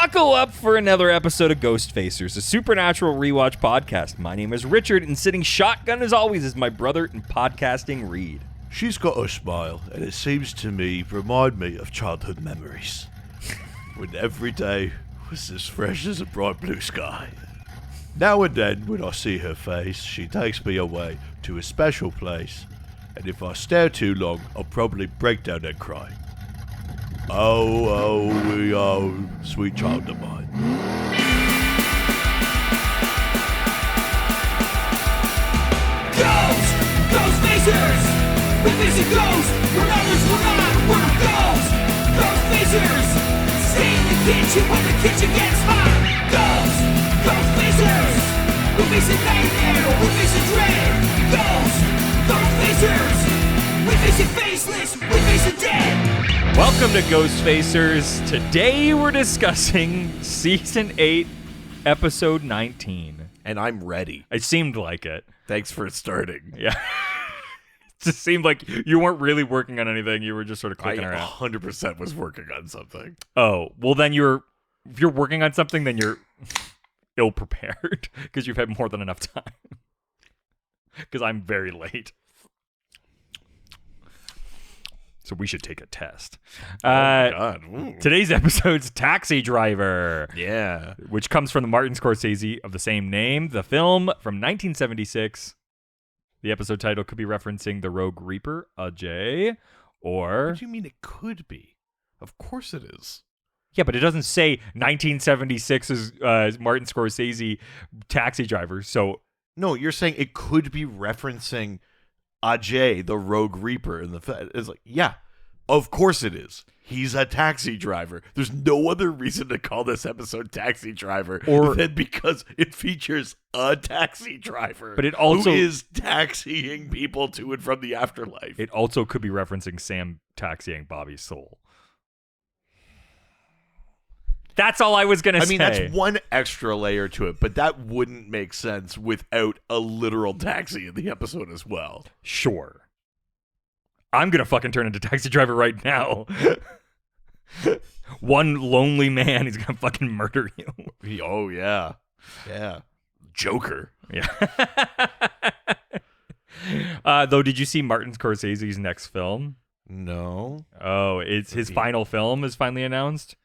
Buckle up for another episode of Ghost Facers, a supernatural rewatch podcast. My name is Richard, and sitting shotgun as always is my brother in podcasting, Reed. She's got a smile, and it seems to me remind me of childhood memories, when every day was as fresh as a bright blue sky. Now and then, when I see her face, she takes me away to a special place, and if I stare too long, I'll probably break down and cry. Oh, sweet child of mine. Ghost Facers! We're facing ghosts, we're others, we're ghosts! Ghost Facers! Stay in the kitchen when the kitchen gets hot! Ghost Facers! We're facing nightmare, we're facing dread! Ghost Facers! We're facing faceless, we're facing dead! Welcome to Ghost Facers. Today we're discussing Season 8, Episode 19. And I'm ready. It seemed like it. Thanks for starting. Yeah. It just seemed like you weren't really working on anything. You were just sort of clicking I around. 100% was working on something. Oh, well then if you're working on something, then you're ill-prepared because you've had more than enough time. Because I'm very late. So we should take a test. God. Ooh. Today's episode's Taxi Driver. Yeah. Which comes from the Martin Scorsese of the same name. The film from 1976. The episode title could be referencing The Rogue Reaper, Ajay, or... What do you mean it could be? Of course it is. Yeah, but it doesn't say 1976's Martin Scorsese Taxi Driver, so... No, you're saying it could be referencing Ajay, the Rogue Reaper, in the it's like, yeah, of course it is. He's a taxi driver. There's no other reason to call this episode Taxi Driver than because it features a taxi driver, but it also who is taxiing people to and from the afterlife. It also could be referencing Sam taxiing Bobby's soul. That's all I was going to say. I mean, that's one extra layer to it, but that wouldn't make sense without a literal taxi in the episode as well. Sure. I'm going to fucking turn into Taxi Driver right now. One lonely man, he's going to fucking murder you. Oh, yeah. Yeah. Joker. Yeah. Though, did you see Martin Scorsese's next film? No. Oh, it's his final film is finally announced?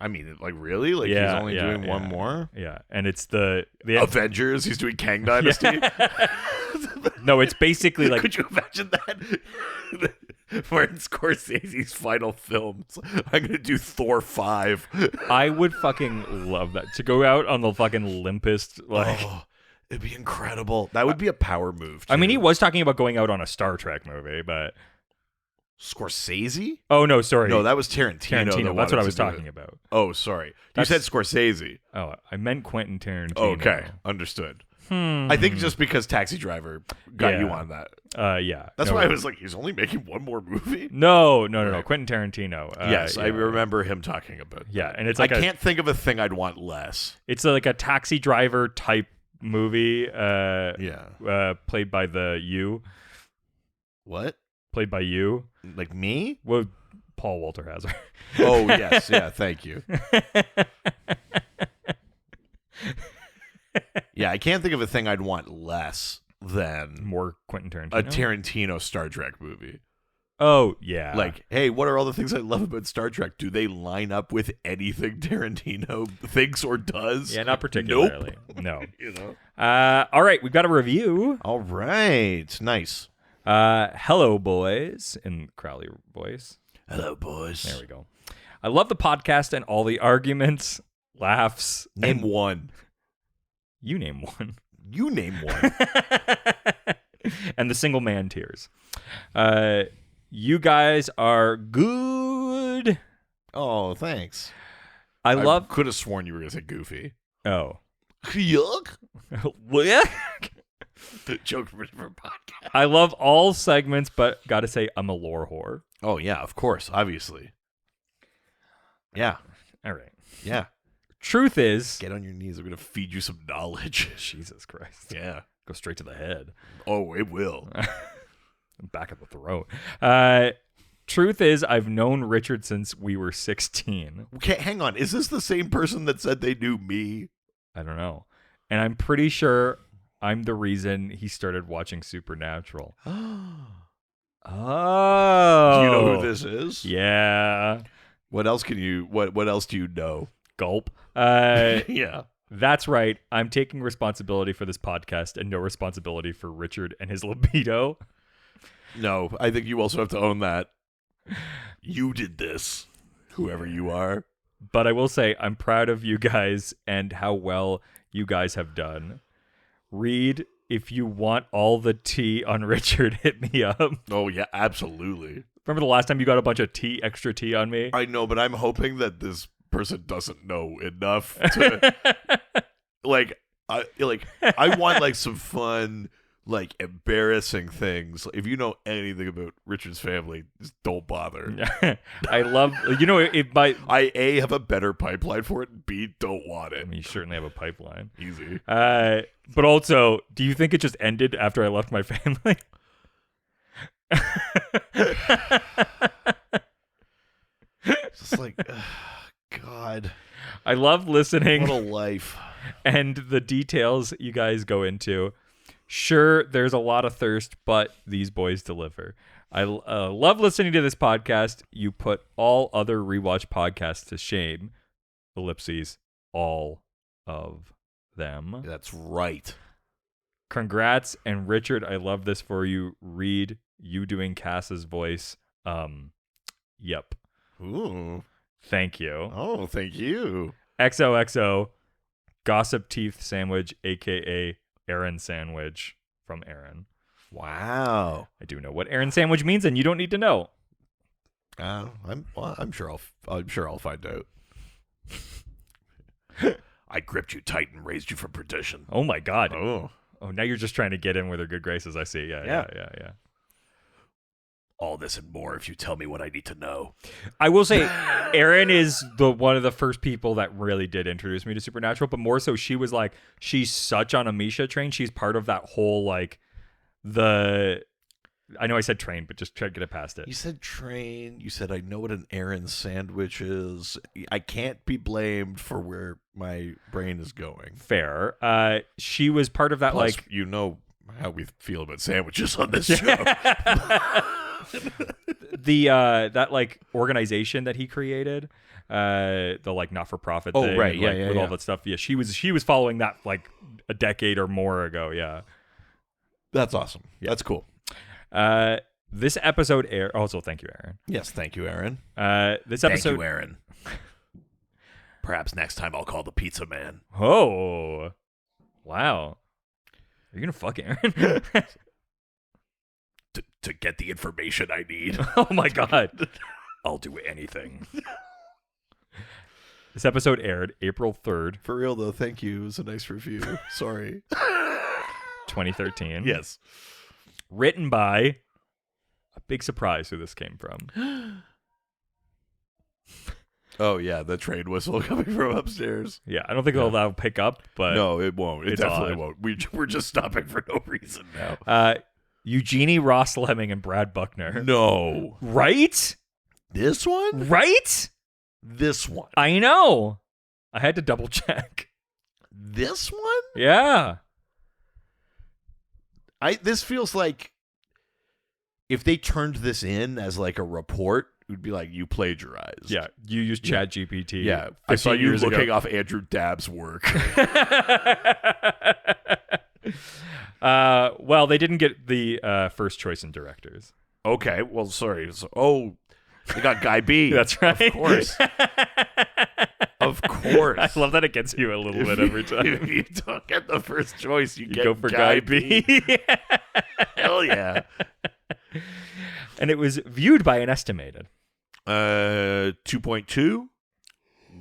I mean, like, really? Like, he's only doing one more? Yeah, and it's the Avengers? He's doing Kang Dynasty? No, it's basically like... Could you imagine that? Martin Scorsese's final film. I'm going to do Thor 5. I would fucking love that. To go out on the fucking limpest, like... Oh, it'd be incredible. That would be a power move, too. I mean, he was talking about going out on a Star Trek movie, but... Scorsese? Oh, no, sorry. No, that was Tarantino. That's what I was talking about. Oh, sorry. You said Scorsese. Oh, I meant Quentin Tarantino. Okay, understood. I think just because Taxi Driver got you on that. Yeah. That's why I was like, he's only making one more movie? No. Quentin Tarantino. Yes, I remember him talking about that. Yeah, and it's like I can't think of a thing I'd want less. It's like a Taxi Driver type movie. Played by the You. What? Played by you. Like me? Well, Paul Walter Hauser. Oh, yes. Yeah, thank you. Yeah, I can't think of a thing I'd want less than... More Quentin Tarantino? A Tarantino Star Trek movie. Oh, yeah. Like, hey, what are all the things I love about Star Trek? Do they line up with anything Tarantino thinks or does? Yeah, not particularly. Nope. No. You know? All right, we've got a review. All right. Nice. Hello, boys, in Crowley voice. Hello, boys. There we go. I love the podcast and all the arguments, laughs. Name one. You name one. You name one. And the single man tears. You guys are good. Oh, thanks. I could have sworn you were going to say Goofy. Oh. Yuck. What? Joke for a different podcast. I love all segments, but gotta say, I'm a lore whore. Oh, yeah, of course, obviously. Yeah. All right. Yeah. Truth is... Get on your knees. I'm going to feed you some knowledge. Jesus Christ. Yeah. Go straight to the head. Oh, it will. Back of the throat. Truth is, I've known Richard since we were 16. Okay, hang on. Is this the same person that said they knew me? I don't know. And I'm pretty sure I'm the reason he started watching Supernatural. Oh. Do you know who this is? Yeah. What else can you what else do you know? Gulp. Yeah. That's right. I'm taking responsibility for this podcast and no responsibility for Richard and his libido. No, I think you also have to own that. You did this, whoever you are. But I will say I'm proud of you guys and how well you guys have done. Reed, if you want all the tea on Richard, hit me up. Oh, yeah, absolutely. Remember the last time you got a bunch of extra tea on me? I know, but I'm hoping that this person doesn't know enough to I want like some fun, like embarrassing things. If you know anything about Richard's family, just don't bother. I love, it might. I A, have a better pipeline for it, and B, don't want it. I mean, you certainly have a pipeline. Easy. But also, do you think it just ended after I left my family? Just like, God. I love listening. What a life. And the details you guys go into. Sure, there's a lot of thirst, but these boys deliver. I love listening to this podcast. You put all other rewatch podcasts to shame. Ellipses, all of them. That's right. Congrats, and Richard, I love this for you. Reed, you doing Cass's voice. Yep. Ooh. Thank you. Oh, thank you. XOXO, Gossip Teeth Sandwich, a.k.a. Aaron Sandwich from Aaron. Wow. I do know what Aaron Sandwich means, and you don't need to know. I'm sure I'll find out. I gripped you tight and raised you from perdition. Oh my God. Oh, now you're just trying to get in with her good graces. I see. Yeah. All this and more if you tell me what I need to know. I will say, Erin is one of the first people that really did introduce me to Supernatural, but more so she was like, she's such on a Misha train. She's part of that whole, like, I know I said train, but just try to get it past it. You said train. You said I know what an Aaron sandwich is. I can't be blamed for where my brain is going. Fair. She was part of that, Plus, like... you know how we feel about sandwiches on this show. That like organization that he created, the like not-for-profit thing. Right, and, yeah, like, yeah, with yeah. all that stuff. Yeah, she was following that like a decade or more ago. Yeah, That's awesome. Yeah. That's cool. This episode aired. Also, thank you, Aaron. Yes, thank you, Aaron. This episode. Thank you, Aaron. Perhaps next time I'll call the pizza man. Oh, wow! Are you gonna fuck Aaron? To get the information I need. Oh my God! I'll do anything. This episode aired April 3rd, For real, though, thank you. It was a nice review. Sorry. 2013. Yes. Written by a big surprise who this came from. Oh, yeah, the train whistle coming from upstairs. Yeah, I don't think that'll pick up, but No, it won't. It it's definitely odd. won't. We're just stopping for no reason now. Eugenie Ross Lemming and Brad Buckner. No. Right? This one? Right? This one. I know. I had to double check. This one? Yeah. This feels like if they turned this in as like a report, it would be like you plagiarized. Yeah. You used ChatGPT. Yeah. I saw 15 you years looking ago. off Andrew Dabb's work. Well, they didn't get the first choice in directors. Okay. Well, sorry. They got Guy B. That's right. Of course. Of course. I love that it gets you a little bit every time. If you don't get the first choice, you get Go for Guy B. Hell yeah. And it was viewed by an estimated 2.2.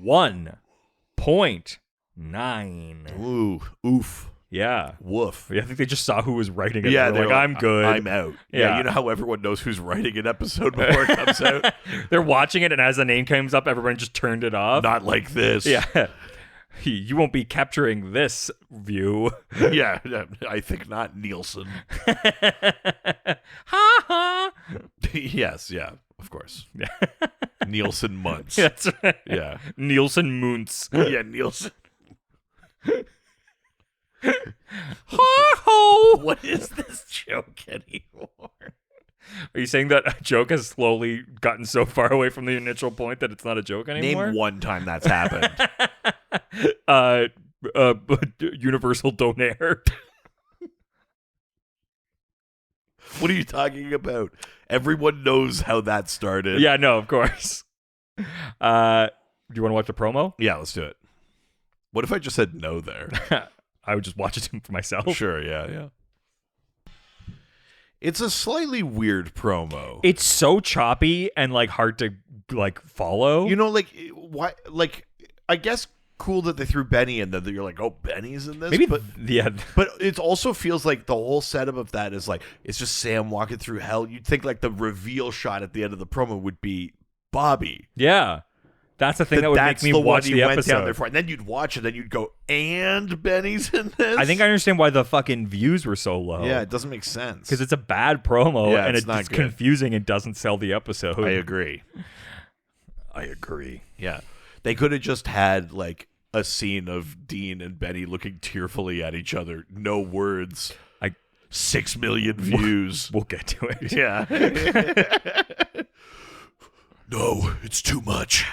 1.9. Ooh, oof, Yeah. woof. I think they just saw who was writing it. Yeah, They're like, I'm good. I'm out. Yeah. You know how everyone knows who's writing an episode before it comes out? They're watching it, and as the name comes up, everyone just turned it off. Not like this. Yeah. You won't be capturing this view. Yeah, I think not, Nielsen. Ha ha. Yes, yeah. of course. Yeah. Nielsen Muntz. That's right. Yeah. Nielsen Muntz. Yeah, Nielsen. Ho! What is this joke anymore? Are you saying that a joke has slowly gotten so far away from the initial point that it's not a joke anymore? Name one time that's happened. Universal Donaire. What are you talking about? Everyone knows how that started. Yeah, no, of course. Do you want to watch the promo? Yeah, let's do it. What if I just said no there? I would just watch it for myself. Sure, yeah. It's a slightly weird promo. It's so choppy and like hard to like follow. You know, like why? Like, I guess cool that they threw Benny in. That you're like, oh, Benny's in this. Maybe, but yeah. But it also feels like the whole setup of that is like it's just Sam walking through hell. You'd think like the reveal shot at the end of the promo would be Bobby. Yeah. That's the thing that would make me watch the episode. Went down there for. And then you'd watch it, and you'd go, and Benny's in this? I think I understand why the fucking views were so low. Yeah, it doesn't make sense. Because it's a bad promo, Yeah, and it's not good. confusing and doesn't sell the episode. I agree. Yeah. They could have just had, like, a scene of Dean and Benny looking tearfully at each other. No words. 6 million views. We'll get to it. Yeah. No, it's too much.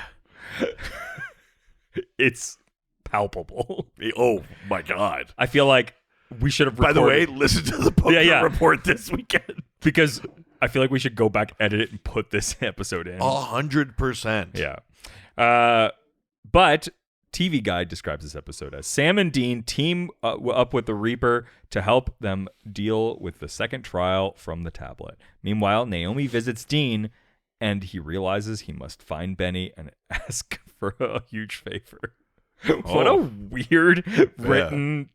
It's palpable. Oh my God! I feel like we should have. By the way, listen to the poker report this weekend because I feel like we should go back, edit it, and put this episode in. 100%. Yeah. But TV Guide describes this episode as Sam and Dean team up with the Reaper to help them deal with the second trial from the tablet. Meanwhile, Naomi visits Dean, and he realizes he must find Benny and ask for a huge favor. What a weird written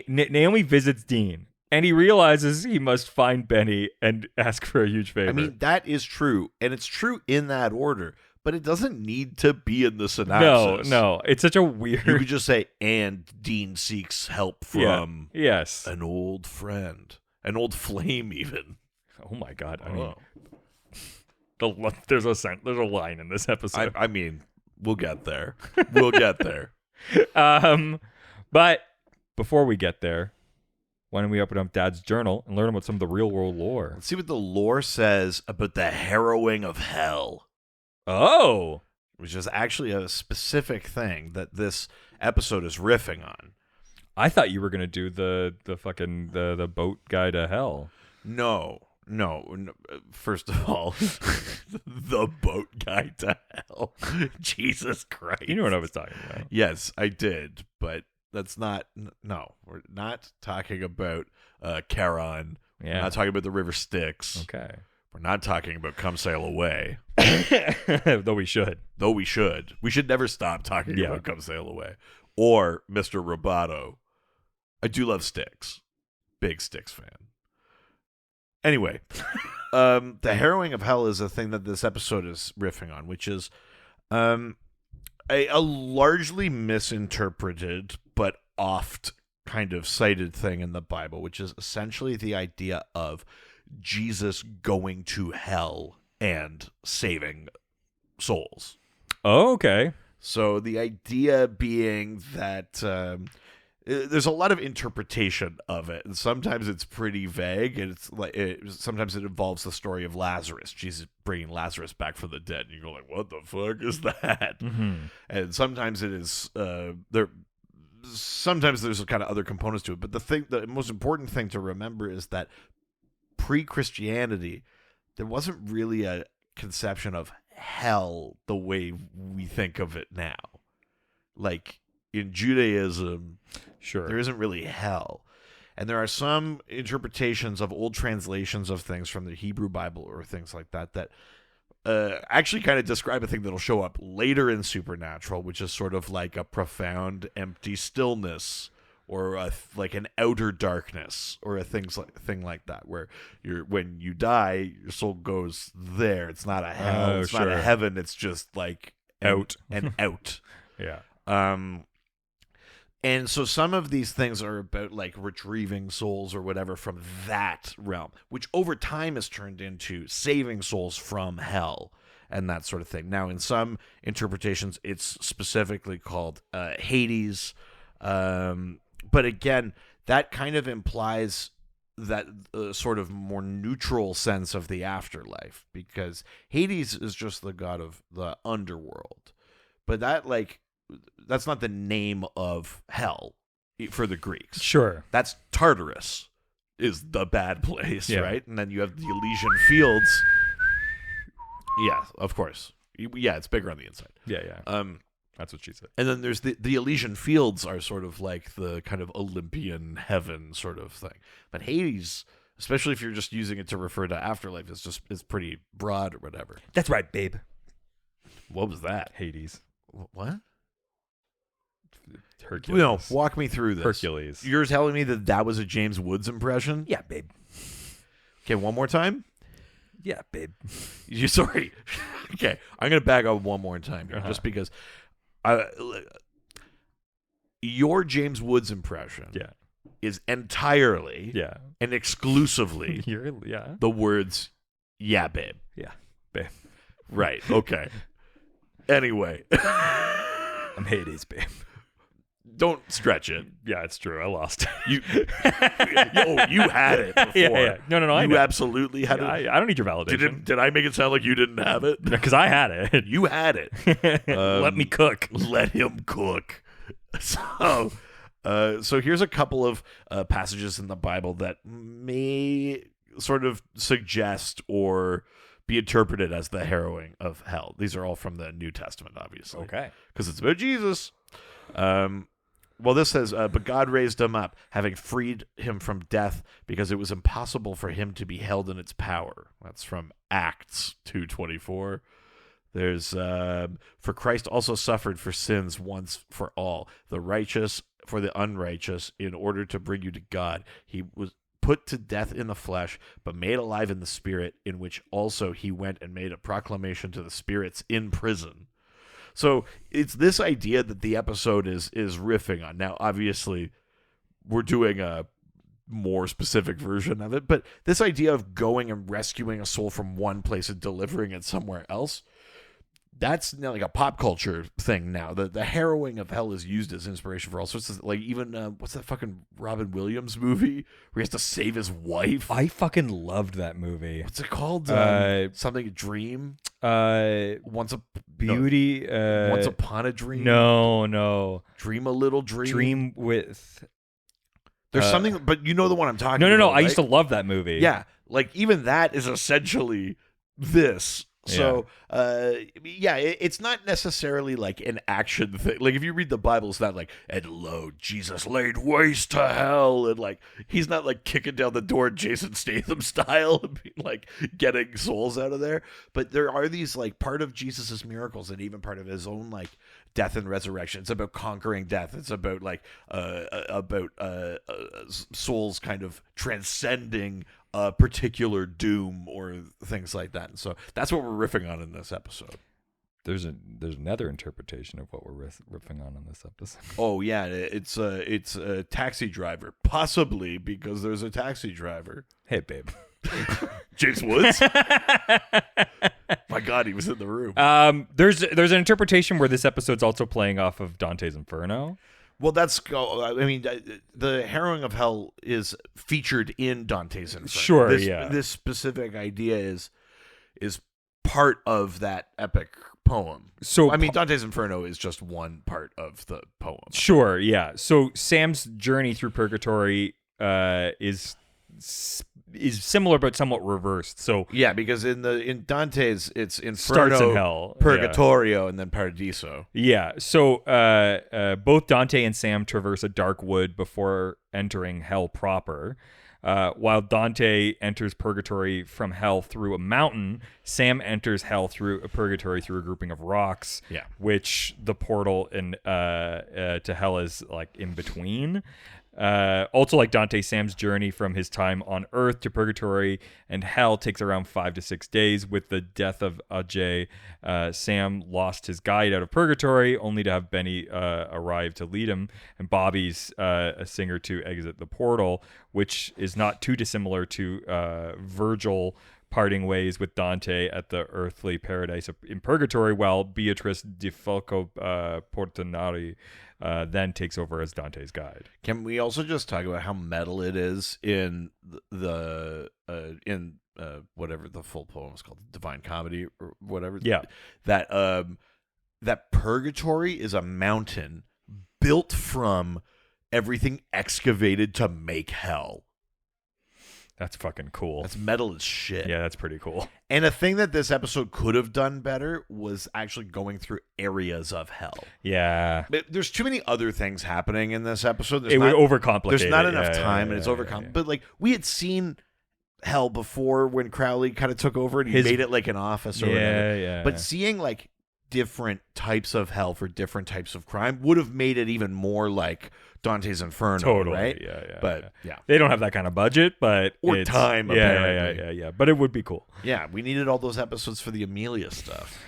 Naomi visits Dean, and he realizes he must find Benny and ask for a huge favor. I mean, that is true, and it's true in that order, but it doesn't need to be in the synopsis. No, it's such a weird. You could just say, and Dean seeks help from an old friend, an old flame, even. Oh my God! I mean, there's a line in this episode. I mean, we'll get there. We'll get there. But before we get there, why don't we open up Dad's journal and learn about some of the real world lore? Let's see what the lore says about the harrowing of hell. Oh, which is actually a specific thing that this episode is riffing on. I thought you were gonna do the fucking the boat guy to hell. No. First of all, the boat guy to hell. Jesus Christ. You know what I was talking about. Yes, I did, but that's not. No, we're not talking about Charon. Yeah. We're not talking about the River Styx. Okay. We're not talking about Come Sail Away. Though we should. We should never stop talking about Come Sail Away. Or Mr. Roboto. I do love Styx. Big Styx fan. Anyway, the harrowing of hell is a thing that this episode is riffing on, which is a largely misinterpreted but oft kind of cited thing in the Bible, which is essentially the idea of Jesus going to hell and saving souls. Oh, okay. So the idea being that there's a lot of interpretation of it, and sometimes it's pretty vague, and it's like sometimes it involves the story of Lazarus, Jesus bringing Lazarus back from the dead, and you go like, "What the fuck is that?" Mm-hmm. And sometimes it is there. Sometimes there's kind of other components to it, but the most important thing to remember is that pre-Christianity, there wasn't really a conception of hell the way we think of it now. Like in Judaism, sure, there isn't really hell. And there are some interpretations of old translations of things from the Hebrew Bible or things like that that actually kind of describe a thing that'll show up later in Supernatural, which is sort of like a profound empty stillness, or like an outer darkness, or a thing like that, where when you die, your soul goes there. It's not a hell, it's not a heaven. It's just like out and out. Yeah. And so some of these things are about like retrieving souls or whatever from that realm, which over time has turned into saving souls from hell and that sort of thing. Now, in some interpretations, it's specifically called Hades. But again, that kind of implies that sort of more neutral sense of the afterlife, because Hades is just the god of the underworld. But that's not the name of hell for the Greeks. Sure. That's Tartarus is the bad place, Yeah. right? And then you have the Elysian Fields. Yeah, of course. Yeah, it's bigger on the inside. Yeah. That's what she said. And then there's the Elysian Fields are sort of like the kind of Olympian heaven sort of thing. But Hades, especially if you're just using it to refer to afterlife, is pretty broad or whatever. That's right, babe. What was that? Hades. What? Hercules. No, walk me through this. Hercules. You're telling me that was a James Woods impression? Yeah, babe. Okay, one more time? Yeah, babe. You sorry. Okay, I'm going to back up one more time here, just because your James Woods impression is entirely and exclusively the words, yeah, babe. Yeah, babe. Right, okay. Anyway. I'm Hades, babe. Don't stretch it. Yeah, it's true. I lost. You had it before. Yeah. No. You absolutely had it. I don't need your validation. Did I make it sound like you didn't have it? Because I had it. You had it. Let me cook. Let him cook. So here's a couple of passages in the Bible that may sort of suggest or be interpreted as the harrowing of hell. These are all from the New Testament, obviously. Okay. Because it's about Jesus. Well, this says, but God raised him up, having freed him from death, because it was impossible for him to be held in its power. That's from Acts 2:24. There's, for Christ also suffered for sins once for all, the righteous for the unrighteous, in order to bring you to God. He was put to death in the flesh, but made alive in the spirit, in which also he went and made a proclamation to the spirits in prison. So it's this idea that the episode is riffing on. Now, obviously, we're doing a more specific version of it, but this idea of going and rescuing a soul from one place and delivering it somewhere else, that's like a pop culture thing now. The harrowing of hell is used as inspiration for all sorts of, like, even what's that fucking Robin Williams movie where he has to save his wife? I fucking loved that movie. What's it called? Something Dream? Once Upon a Dream? No. Dream a Little Dream? Dream with... There's something, but you know the one I'm talking about. No. right? I used to love that movie. Yeah. Like, even that is essentially this. So, it's not necessarily like an action thing. Like, if you read the Bible, it's not like, and lo, Jesus laid waste to hell. And, like, he's not, like, kicking down the door Jason Statham style and like getting souls out of there. But there are these, like, part of Jesus's miracles and even part of his own, like, death and resurrection. It's about conquering death. It's about, like, souls kind of transcending a particular doom or things like that. And so that's what we're riffing on in this episode. There's another interpretation of what we're riffing on in this episode. Oh yeah, it's a taxi driver, possibly because there's a taxi driver. Hey babe. James Woods? My God, he was in the room. There's an interpretation where this episode's also playing off of Dante's Inferno. Well, the harrowing of hell is featured in Dante's Inferno. Sure, This specific idea is part of that epic poem. So Dante's Inferno is just one part of the poem. Sure, yeah. So Sam's journey through purgatory is similar but somewhat reversed. So yeah, because in Dante's it's Inferno, starts in hell, Purgatorio, and then Paradiso. Yeah. So both Dante and Sam traverse a dark wood before entering hell proper. While Dante enters purgatory from hell through a mountain, Sam enters hell through a purgatory through a grouping of rocks. Yeah. Which the portal to hell is like in between. Also, like Dante, Sam's journey from his time on Earth to Purgatory and Hell takes around 5 to 6 days. With the death of Ajay, Sam lost his guide out of Purgatory, only to have Benny arrive to lead him, and Bobby's a singer to exit the portal, which is not too dissimilar to Virgil parting ways with Dante at the earthly paradise in Purgatory, while Beatrice di Falco Portinari then takes over as Dante's guide. Can we also just talk about how metal it is in whatever the full poem is called, Divine Comedy or whatever? Yeah. That Purgatory is a mountain built from everything excavated to make hell. That's fucking cool. That's metal as shit. Yeah, that's pretty cool. And a thing that this episode could have done better was actually going through areas of hell. Yeah. But there's too many other things happening in this episode. It would overcomplicate. There's not enough Yeah, time, yeah, and it's yeah, overcomplicated. But like we had seen hell before when Crowley kind of took over and he made it like an office or whatever. Yeah. But seeing like different types of hell for different types of crime would have made it even more like Dante's Inferno, Totally. right? Yeah. But yeah. They don't have that kind of budget, but Or it's, time, apparently. Yeah. But it would be cool. Yeah, we needed all those episodes for the Amelia stuff.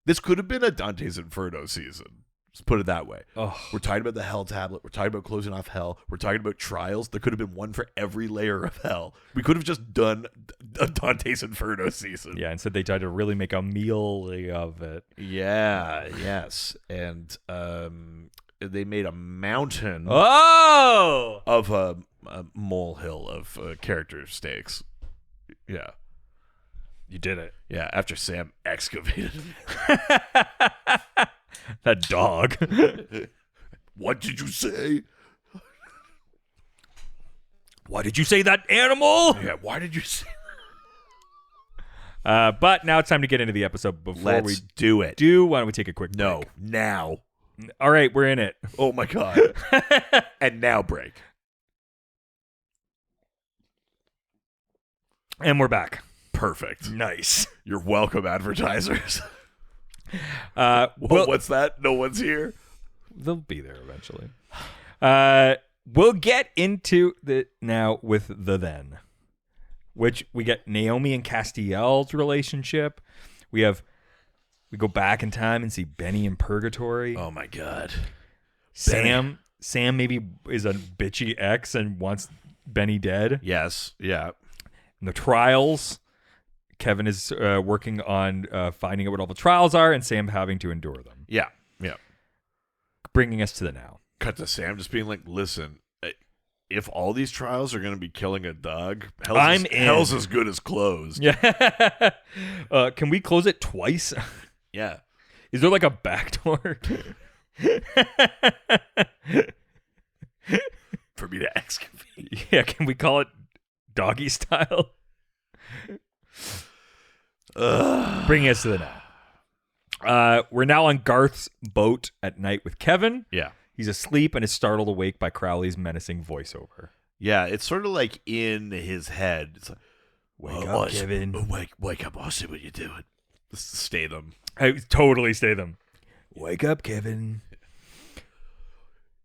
This could have been a Dante's Inferno season. Let's put it that way. Oh. We're talking about the Hell Tablet. We're talking about closing off Hell. We're talking about trials. There could have been one for every layer of Hell. We could have just done a Dante's Inferno season. Yeah, instead they tried to really make a meal of it. Yeah, yes. And they made a mountain Oh! of a molehill of character stakes. Yeah. You did it. Yeah, after Sam excavated. That dog. What did you say? Why did you say that, animal? Yeah, why did you say But now it's time to get into the episode. Before we do it. why don't we take a quick break? No, now. All right, we're in it. Oh my God. And now break. And we're back. Perfect. Nice. You're welcome, advertisers. Well, What's that? No one's here? they'll be there eventually. We'll get into the now with the then, which we get Naomi and Castiel's relationship. We go back in time and see Benny in Purgatory. Oh my God. Sam maybe is a bitchy ex and wants Benny dead. Yes. Yeah. And the trials. Kevin is working on finding out what all the trials are, and Sam having to endure them. Yeah. Yeah. Bringing us to the now. Cut to Sam just being like, listen, if all these trials are going to be killing a dog, I'm in. hell's as good as closed. Yeah. Can we close it twice? Yeah. Is there like a back door? For me to excavate. Yeah, can we call it doggy style? Bringing us to the now. We're now on Garth's boat at night with Kevin. Yeah. He's asleep and is startled awake by Crowley's menacing voiceover. Yeah, it's sort of like in his head. It's like, Wake up, Kevin. Wake up. I see what you're doing. Stay them. I totally stay them. Wake up, Kevin.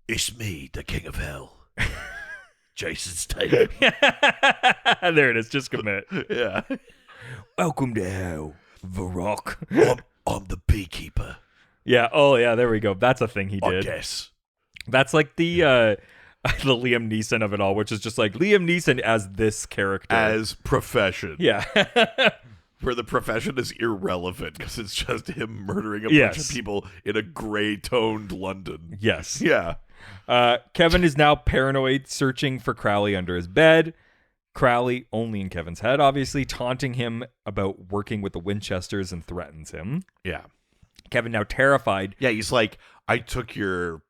It's me, the King of Hell. Jason Statham. There it is. Just commit. Yeah. Welcome to hell, Varrock. I'm the beekeeper. Yeah. Oh, yeah. There we go. That's a thing he did. I guess. That's like the Liam Neeson of it all, which is just like Liam Neeson as this character. As profession. Yeah. Where the profession is irrelevant because it's just him murdering a bunch of people in a gray-toned London. Yes. Yeah. Kevin is now paranoid, searching for Crowley under his bed. Crowley, only in Kevin's head, obviously, taunting him about working with the Winchesters and threatens him. Yeah. Kevin, now terrified. Yeah, he's like, I took your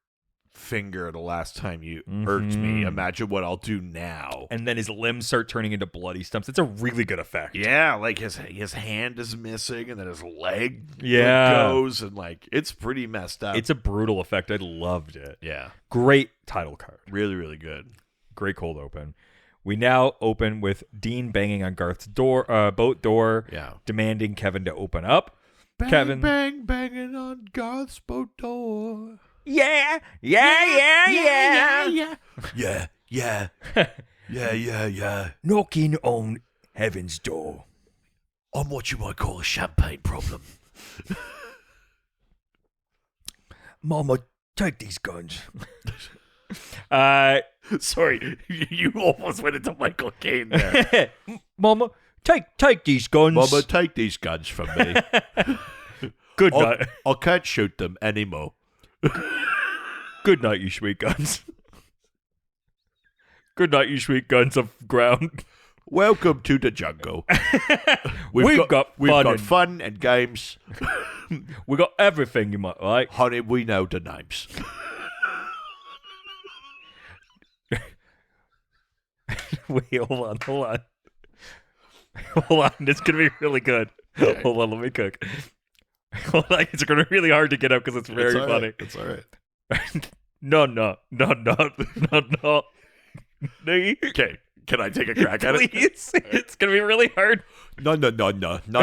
finger the last time you irked me. Imagine what I'll do now. And then his limbs start turning into bloody stumps. It's a really good effect. Yeah, like his hand is missing and then his leg goes and like it's pretty messed up. It's a brutal effect. I loved it. Yeah. Great title card. Really, really good. Great cold open. We now open with Dean banging on Garth's boat door, demanding Kevin to open up. Bang, Kevin, bang, banging on Garth's boat door. Yeah. Yeah. Knocking on heaven's door. I'm what you might call a champagne problem. Mama, take these guns. Sorry, you almost went into Michael Caine there. Mama, take these guns. Mama, take these guns from me. Good night. I can't shoot them anymore. Good night, you sweet guns. Good night, you sweet guns of ground. Welcome to the jungle. We've got fun and games. We got everything you might like. Honey, we know the names. Wait, hold on. It's gonna be really good. Okay. Hold on, let me cook. Hold on, it's gonna be really hard to get up because it's very funny. It's all right. No. Okay, can I take a crack at it? Please. It's gonna be really hard. No, knees. No. No,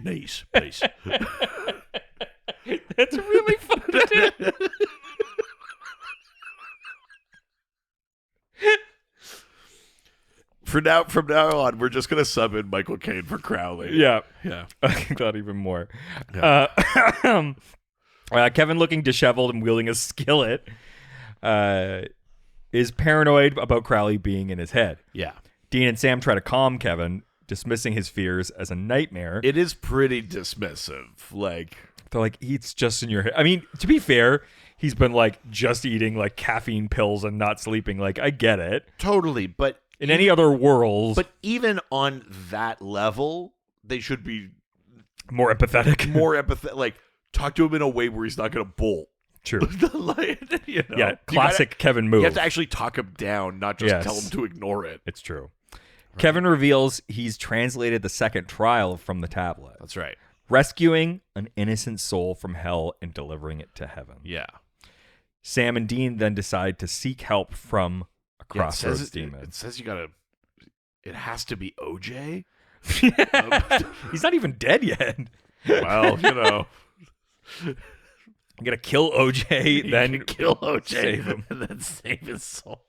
knees, please. That's really fun to do. From now on, we're just gonna sub in Michael Caine for Crowley. Yeah. Yeah. I thought even more. Yeah. Kevin, looking disheveled and wielding a skillet, is paranoid about Crowley being in his head. Yeah. Dean and Sam try to calm Kevin, dismissing his fears as a nightmare. It is pretty dismissive. Like, They're like, it's just in your head. I mean, to be fair, he's been like just eating like caffeine pills and not sleeping. Like, I get it. totally, but In any other world, but even on that level, they should be more empathetic. more empathetic. Like, talk to him in a way where he's not going to bolt. True. Like, you know, Yeah, classic Kevin move. You have to actually talk him down, not just Yes. tell him to ignore it. It's true. Kevin reveals he's translated the second trial from the tablet, That's right. rescuing an innocent soul from hell and delivering it to heaven. Yeah. Sam and Dean then decide to seek help from a crossroads demon. It says you got to. It has to be OJ. He's not even dead yet. Well, you know. I'm gonna kill OJ, then kill OJ, save him. and then save his soul.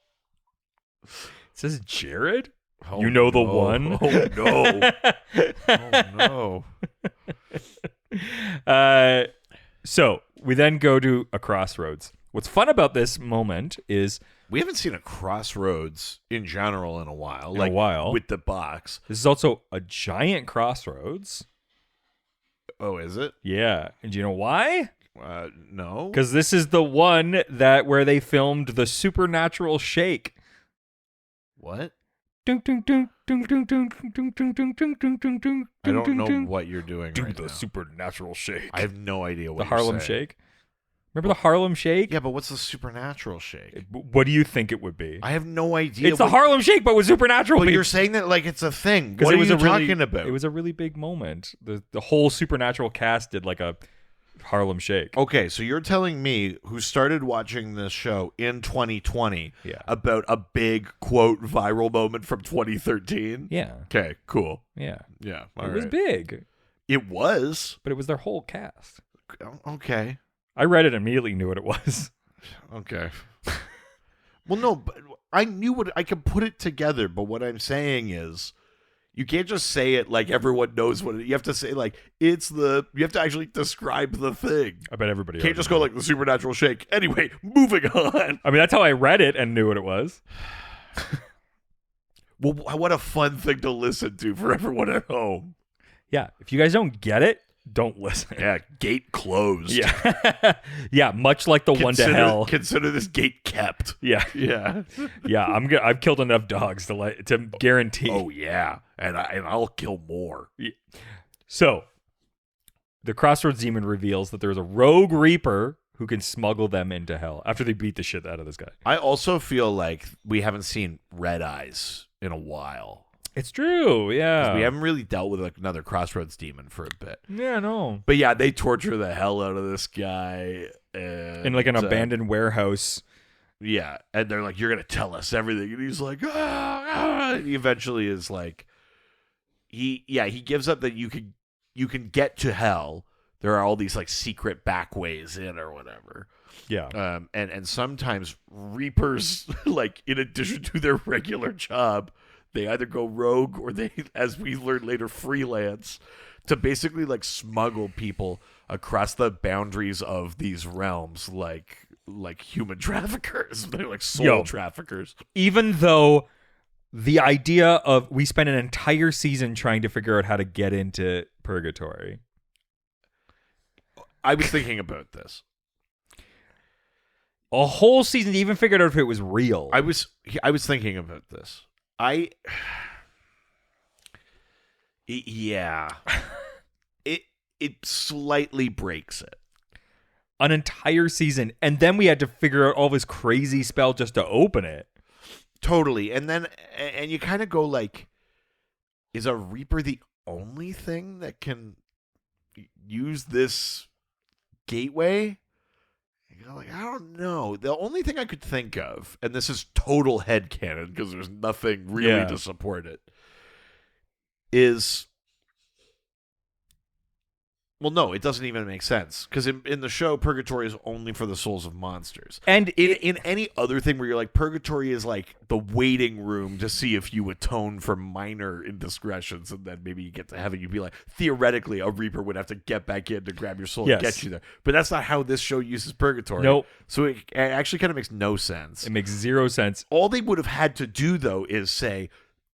It says Jared. Oh, You know the no. one. Oh no. So we then go to a crossroads. What's fun about this moment is We haven't seen a crossroads in general in a while. In a while. with the box. this is also a giant crossroads. Oh, is it? Yeah, and do you know why? No. Because this is the one where they filmed the supernatural shake. What? I I don't know what you're doing Do right the now. supernatural shake. I have no idea what The you're Harlem saying. Shake. Remember the Harlem Shake? Yeah, but what's the supernatural shake? What do you think it would be? I have no idea. It's the Harlem Shake, but with supernatural But people. you're saying that like it's a thing. 'Cause What it are was you a really- talking about? It was a really big moment. The whole supernatural cast did like a Harlem Shake. Okay, so you're telling me, who started watching this show in 2020, Yeah. about a big, quote, viral moment from 2013? Yeah. Okay, cool. Yeah. Yeah, It was big, It was? but it was their whole cast. Okay. I read it and immediately knew what it was. Okay. Well, no, but I knew what, I could put it together, but what I'm saying is, you can't just say it like everyone knows what it is. You have to say, like, you have to actually describe the thing. I bet everybody You can't already just go knew. like the supernatural shake. Anyway, moving on. I mean, that's how I read it and knew what it was. Well, what a fun thing to listen to for everyone at home. Yeah. If you guys don't get it, don't listen. Yeah, gate closed. Yeah. Yeah. Much like the one to hell. Consider this gate kept. Yeah. Yeah. Yeah. I've killed enough dogs to guarantee. Oh yeah, and I'll kill more. So, the Crossroads Demon reveals that there's a rogue reaper who can smuggle them into hell after they beat the shit out of this guy. I also feel like we haven't seen Red Eyes in a while. It's true, yeah. We haven't really dealt with like another Crossroads demon for a bit. Yeah, no. But yeah, they torture the hell out of this guy. And, In like an abandoned warehouse. Yeah, and they're like, "You're gonna tell us everything," and he's like, "Ah!" And he eventually is like, he gives up that you can get to hell. There are all these like secret back ways in or whatever. Yeah. And sometimes Reapers, like in addition to their regular job, they either go rogue or they, as we learn later, freelance to basically like smuggle people across the boundaries of these realms, like human traffickers. They're like soul traffickers. Even though the idea of we spent an entire season trying to figure out how to get into purgatory. I was thinking about this. A whole season to even figure out if it was real. I was thinking about this. It slightly breaks it. An entire season, and then we had to figure out all this crazy spell just to open it. Totally. And you kind of go like, is a Reaper the only thing that can use this gateway? You're like, I don't know. The only thing I could think of, and this is total headcanon because there's nothing really to support it, is... Well, no, it doesn't even make sense. Because in the show, Purgatory is only for the souls of monsters. And in any other thing where you're like, Purgatory is like the waiting room to see if you atone for minor indiscretions, and then maybe you get to heaven, you'd be like, theoretically, a Reaper would have to get back in to grab your soul and get you there. But that's not how this show uses Purgatory. Nope. So it actually kind of makes no sense. It makes zero sense. All they would have had to do, though, is say,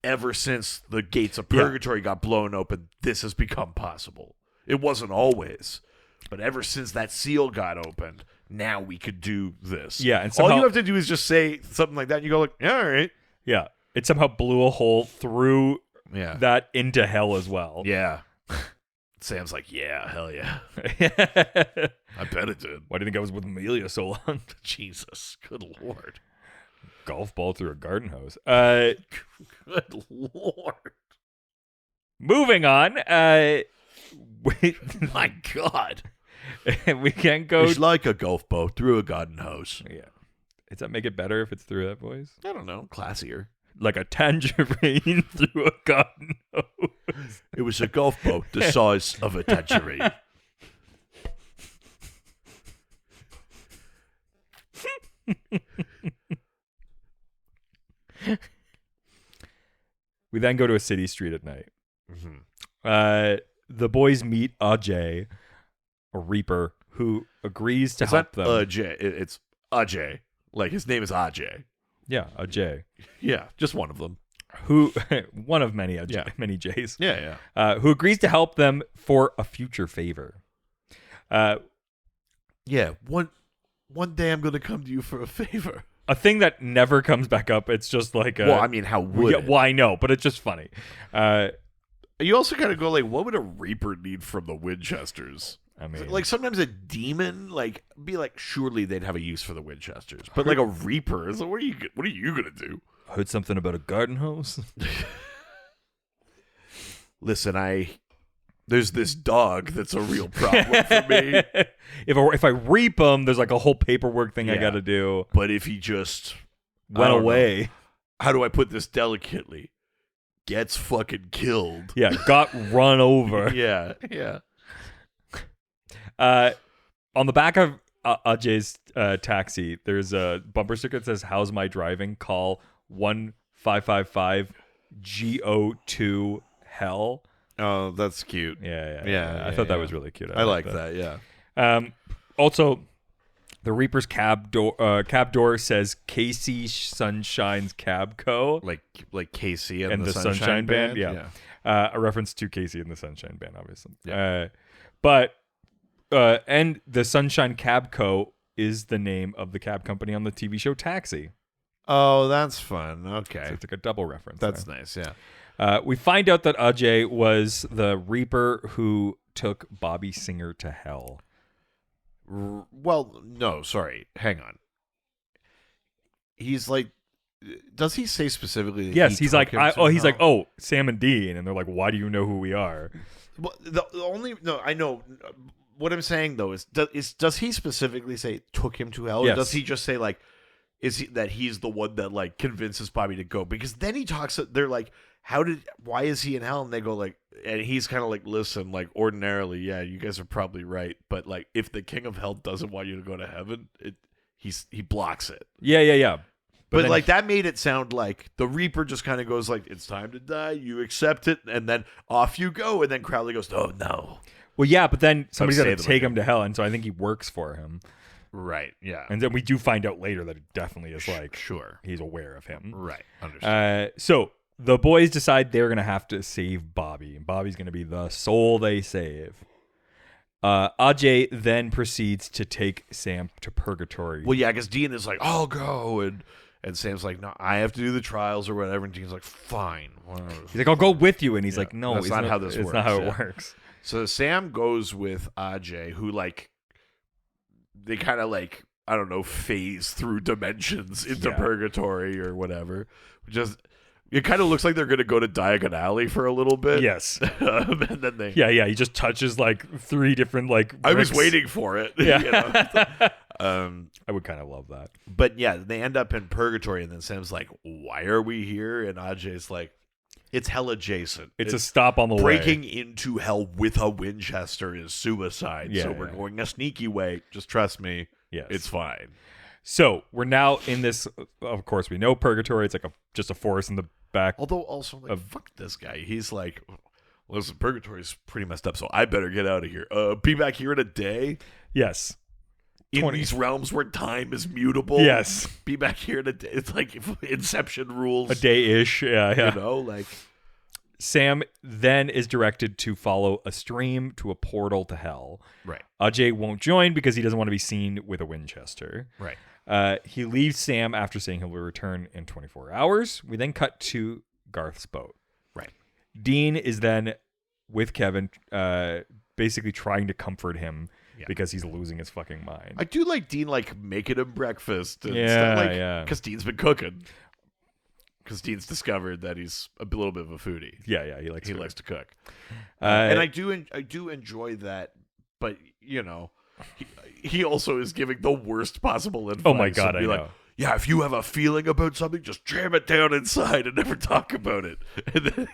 ever since the gates of Purgatory got blown open, this has become possible. It wasn't always, but ever since that seal got opened, now we could do this. Yeah, and somehow, all you have to do is just say something like that, and you go like, yeah, all right. Yeah, it somehow blew a hole through that into hell as well. Yeah. Sam's like, yeah, hell yeah. I bet it did. Why do you think I was with Amelia so long? Jesus, good Lord. Golf ball through a garden hose. Good Lord. Moving on. My God. We can't go. It's like a golf ball through a garden hose. Yeah. Does that make it better if it's through that voice? I don't know. Classier. Like a tangerine through a garden hose. It was a golf boat the size of a tangerine. We then go to a city street at night. Mm-hmm. The boys meet Ajay, a Reaper, who agrees to help them. Ajay. It's Ajay. Like, his name is Ajay. Yeah, Ajay. Yeah, just one of them. Who, one of many Ajay, many Jays. Yeah. Who agrees to help them for a future favor. Yeah, one day I'm going to come to you for a favor. A thing that never comes back up. It's just like well, I mean, how would it? Well, I know, but it's just funny. You also kind of go like, what would a Reaper need from the Winchesters? I mean, like sometimes a demon, like, be like, surely they'd have a use for the Winchesters, but like a Reaper is like, what are you gonna do? Heard something about a garden hose. Listen, there's this dog that's a real problem for me. If I reap him, there's like a whole paperwork thing I got to do. But if he just went away, how do I put this delicately? Gets fucking killed. Yeah, got run over. Yeah. On the back of Ajay's taxi, there's a bumper sticker that says, "How's my driving? Call 1555 GO2 hell." Oh, that's cute. Yeah. I thought that was really cute. I like that. Yeah. Also, the Reaper's cab door says Casey Sunshine's Cab Co. Like Casey and the Sunshine Band. Yeah. A reference to Casey and the Sunshine Band, obviously. Yeah. And the Sunshine Cab Co. is the name of the cab company on the TV show Taxi. Oh, that's fun. Okay. So it's like a double reference. That's there. nice, yeah. We find out that Ajay was the Reaper who took Bobby Singer to hell. Well, no, sorry. Hang on. He's like, does he say specifically that yes, he's like, he's like, Sam and Dean. And they're like, why do you know who we are? Well, I know. What I'm saying, though, is does he specifically say took him to hell? Yes. Or does he just say, like, that he's the one that like convinces Bobby to go, because then he talks. They're like, why is he in hell? And they go like, and he's kind of like, listen, like ordinarily, yeah, you guys are probably right, but like if the king of hell doesn't want you to go to heaven, he blocks it. Yeah. But like that made it sound like the Reaper just kind of goes like, it's time to die, you accept it, and then off you go. And then Crowley goes, oh no. Well, yeah, but then somebody's Don't got to say take them him to hell, and so I think he works for him. Right, yeah. And then we do find out later that it definitely is like, sure, he's aware of him. Right, understand. So the boys decide they're going to have to save Bobby, and Bobby's going to be the soul they save. Ajay then proceeds to take Sam to purgatory. Well, yeah, because Dean is like, I'll go, and Sam's like, no, I have to do the trials or whatever. And Dean's like, fine. Whatever. He's like, I'll go with you. And he's like, no, that's not how this works. It's not how it works. So Sam goes with Ajay, who like, they kind of like, I don't know, phase through dimensions into purgatory or whatever. Just, it kind of looks like they're going to go to Diagon Alley for a little bit. Yes. And then they... Yeah, he just touches like 3 different like bricks. I was waiting for it. Yeah. I would kind of love that. But yeah, they end up in purgatory, and then Sam's like, why are we here? And Ajay's like, it's hell adjacent. It's a stop on the breaking way. into hell with a Winchester is suicide. So we're going a sneaky way. Just trust me. Yes. It's fine. So we're now in this, of course, we know purgatory. It's like just a forest in the back. Although also, like, fuck this guy. He's like, listen, purgatory's pretty messed up, so I better get out of here. Be back here in a day? Yes. In these realms where time is mutable? Yes. Be back here in a day. It's like Inception rules. A day-ish, yeah. You know, like... Sam then is directed to follow a stream to a portal to hell. Right. Ajay won't join because he doesn't want to be seen with a Winchester. Right. He leaves Sam after saying he'll return in 24 hours. We then cut to Garth's boat. Right. Dean is then with Kevin, basically trying to comfort him because he's losing his fucking mind. I do like Dean, like, making him breakfast and Yeah, stuff. Like, yeah. Because Dean's been cooking. Because Dean's discovered that he's a little bit of a foodie. Yeah, he likes to cook. And I do enjoy that, but, you know, he also is giving the worst possible advice. Oh my God, I know. Like, yeah, if you have a feeling about something, just jam it down inside and never talk about it. And then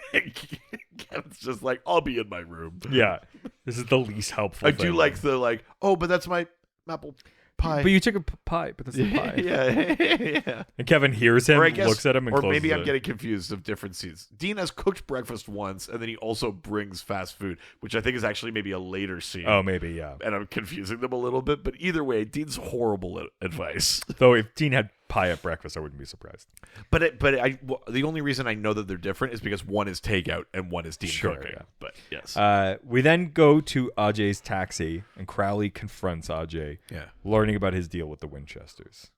Kevin's just like, I'll be in my room. Yeah, this is the least helpful I thing. do like the, like, oh, but that's my apple pie. But you took a pie, but that's a pie. yeah. And Kevin hears him, looks at him, and or closes maybe I'm it. getting confused of different scenes. Dean has cooked breakfast once, and then he also brings fast food, which I think is actually maybe a later scene. Oh, maybe, yeah. And I'm confusing them a little bit, but either way, Dean's horrible advice. Though if Dean had pie at breakfast, I wouldn't be surprised. But the only reason I know that they're different is because one is takeout and one is Dean cooking. Yeah. But yes. We then go to Ajay's taxi, and Crowley confronts Ajay, learning about his deal with the Winchesters.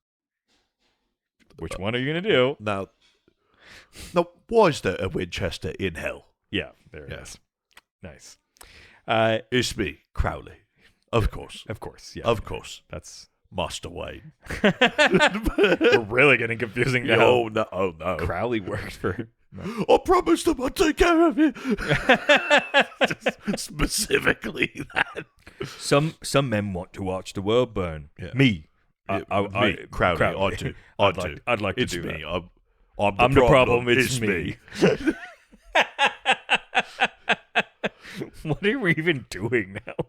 Which one are you going to do? Now, why is there a Winchester in hell? Yeah, there it is. Nice. It's me, Crowley. Of course. Of course, yeah. Of course. That's... Master Wayne. We're really getting confusing now. Oh no. Crowley worked for... No. I promised them I'd take care of you. Just specifically that. Some men want to watch the world burn. Yeah. Me. Crowley. I'd like to it's do me. that. I'm the problem. It's me. What are we even doing now?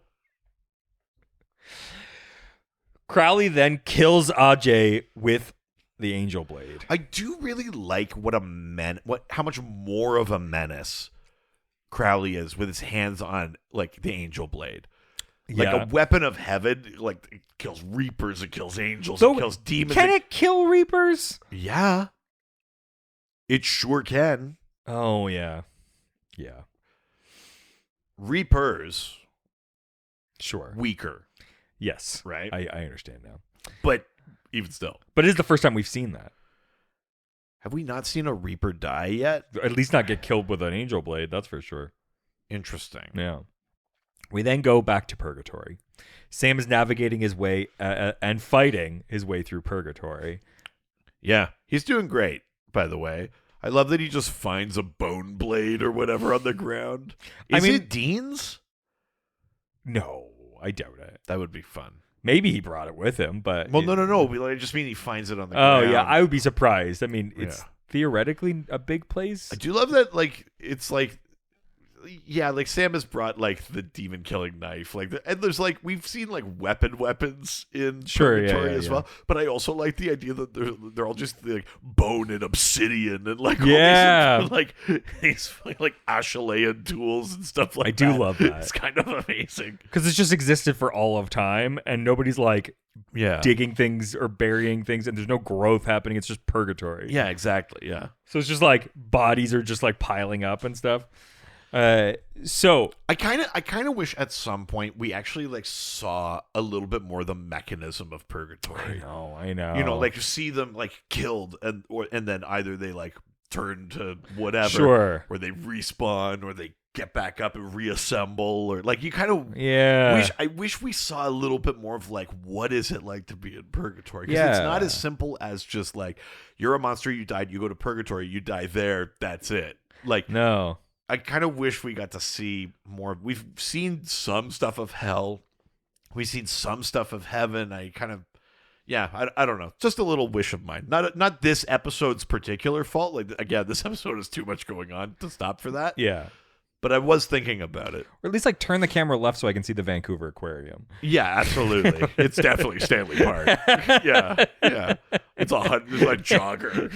Crowley then kills Ajay with the Angel Blade. I do really like how much more of a menace Crowley is with his hands on like the Angel Blade. Like a weapon of heaven, like it kills reapers, it kills angels, it kills demons. Can it kill reapers? Yeah. It sure can. Oh yeah. Yeah. Reapers. Sure. Weaker. Yes. Right? I understand now. But even still. But it is the first time we've seen that. Have we not seen a Reaper die yet? At least not get killed with an Angel Blade, that's for sure. Interesting. Yeah. We then go back to Purgatory. Sam is navigating his way and fighting his way through Purgatory. Yeah. He's doing great, by the way. I love that he just finds a bone blade or whatever on the ground. Is it Dean's? No, I doubt it. That would be fun. Maybe he brought it with him, but Well, no. I just mean he finds it on the oh ground. yeah, I would be surprised. I mean, it's Yeah. theoretically a big place. I do love that. Like it's like. Yeah, like Sam has brought like the demon killing knife, and there's like we've seen like weapons in Purgatory as well. But I also like the idea that they're all just like bone and obsidian and like all these, like these like Achillean tools and stuff like that. I do love that. It's kind of amazing Because it's just existed for all of time, and nobody's like digging things or burying things, and there's no growth happening. It's just purgatory. Yeah, exactly. Yeah. So it's just like bodies are just like piling up and stuff. So I kind of wish at some point we actually like saw a little bit more the mechanism of purgatory. I know. You know, like see them like killed and then either they like turn to whatever, sure, or they respawn, or they get back up and reassemble, or like you kind of I wish we saw a little bit more of like what is it like to be in purgatory, because it's not as simple as just like you're a monster, you died, you go to purgatory, you die there, that's it. Like no. I kind of wish we got to see more. We've seen some stuff of hell. We've seen some stuff of heaven. I kind of, I don't know. Just a little wish of mine. Not this episode's particular fault. Like, again, this episode has too much going on to stop for that. Yeah. But I was thinking about it. Or at least like turn the camera left so I can see the Vancouver Aquarium. Yeah, absolutely. It's definitely Stanley Park. Yeah. It's a jogger.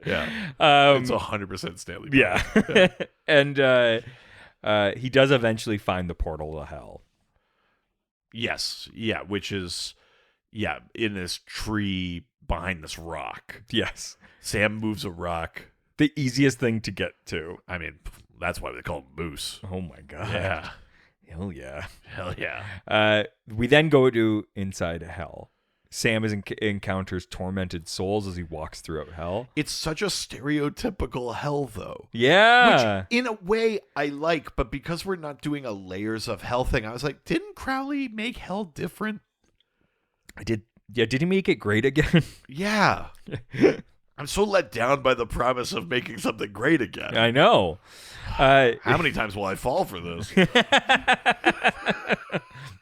Yeah. It's 100% Stanley Park. Yeah. And he does eventually find the portal to hell. Yes. Yeah, which is in this tree behind this rock. Yes. Sam moves a rock. The easiest thing to get to. I mean, that's why they call him Moose. Oh my god. Yeah. Hell yeah. Hell yeah. We then go to inside hell. Sam encounters tormented souls as he walks throughout hell. It's such a stereotypical hell, though. Yeah. Which, in a way, I like, but because we're not doing a layers of hell thing, I was like, didn't Crowley make hell different? I did. Yeah, did he make it great again? Yeah. I'm so let down by the promise of making something great again. I know. How many times will I fall for this?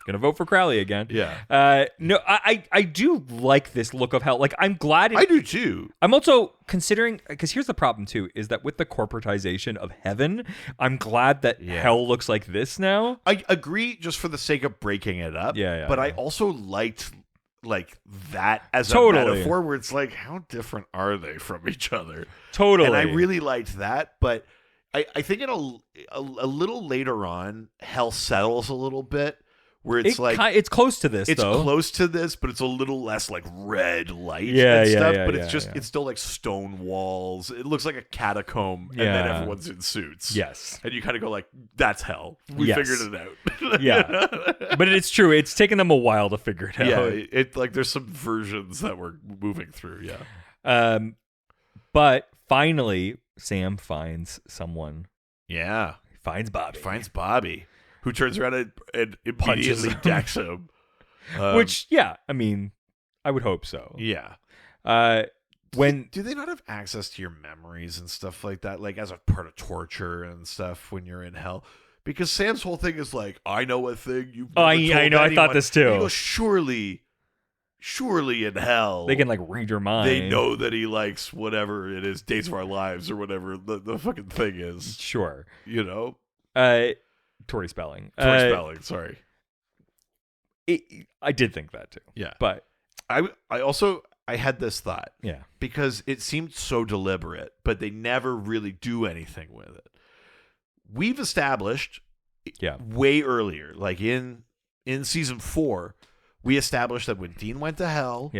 Gonna vote for Crowley again. Yeah. No, I do like this look of hell. Like, I'm glad. I do too. I'm also considering, because here's the problem too, is that with the corporatization of heaven, I'm glad that hell looks like this now. I agree, just for the sake of breaking it up. Yeah. But I also liked like that as a metaphor, where it's like, how different are they from each other? Totally. And I really liked that, but I think a little later on, hell settles a little bit, where it's it's close to this. It's though. close to this, but it's a little less like red light and stuff. But it's still like stone walls. It looks like a catacomb, and then everyone's in suits. Yes, and you kind of go like, "That's hell. We figured it out." Yeah, but it's true. It's taken them a while to figure it out. Yeah, it like there's some versions that we're moving through. Yeah, but finally, Sam finds someone. Yeah, he finds Bobby. Who turns around and immediately decks him. Which, I mean, I would hope so. Yeah. Do they not have access to your memories and stuff like that? Like, as a part of torture and stuff when you're in hell? Because Sam's whole thing is like, I know a thing you've never told I know, anyone. I thought this too. And he goes, surely in hell they can like read your mind. They know that he likes whatever it is, Days of Our Lives or whatever the fucking thing is. Sure. You know? Tori Spelling. Sorry. I did think that too. Yeah. But I had this thought. Yeah. Because it seemed so deliberate, but they never really do anything with it. We've established way earlier, like in season 4, we established that when Dean went to hell,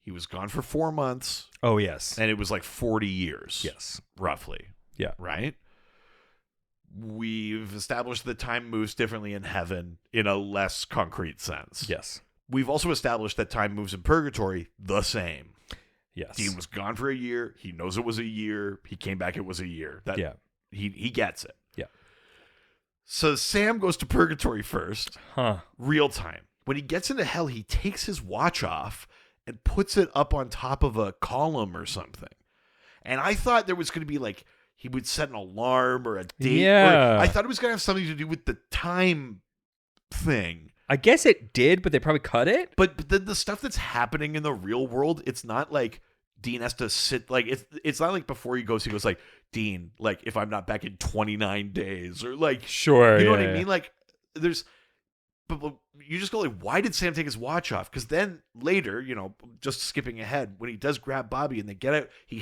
he was gone for 4 months. Oh, yes. And it was like 40 years. Yes. Roughly. Yeah. Right? We've established that time moves differently in heaven in a less concrete sense. Yes. We've also established that time moves in purgatory the same. Yes. Dean was gone for a year. He knows it was a year. He came back, it was a year. He gets it. Yeah. So Sam goes to purgatory first. Real time. When he gets into hell, he takes his watch off and puts it up on top of a column or something. And I thought there was going to be like, he would set an alarm or a date. Yeah. I thought it was going to have something to do with the time thing. I guess it did, but they probably cut it. But the stuff that's happening in the real world, it's not like Dean has to sit, like, it's not like before he goes like, Dean, like, if I'm not back in 29 days, or like, Sure, you know what I mean? Like, there's, but you just go like, why did Sam take his watch off? Because then later, you know, just skipping ahead, when he does grab Bobby and they get out, he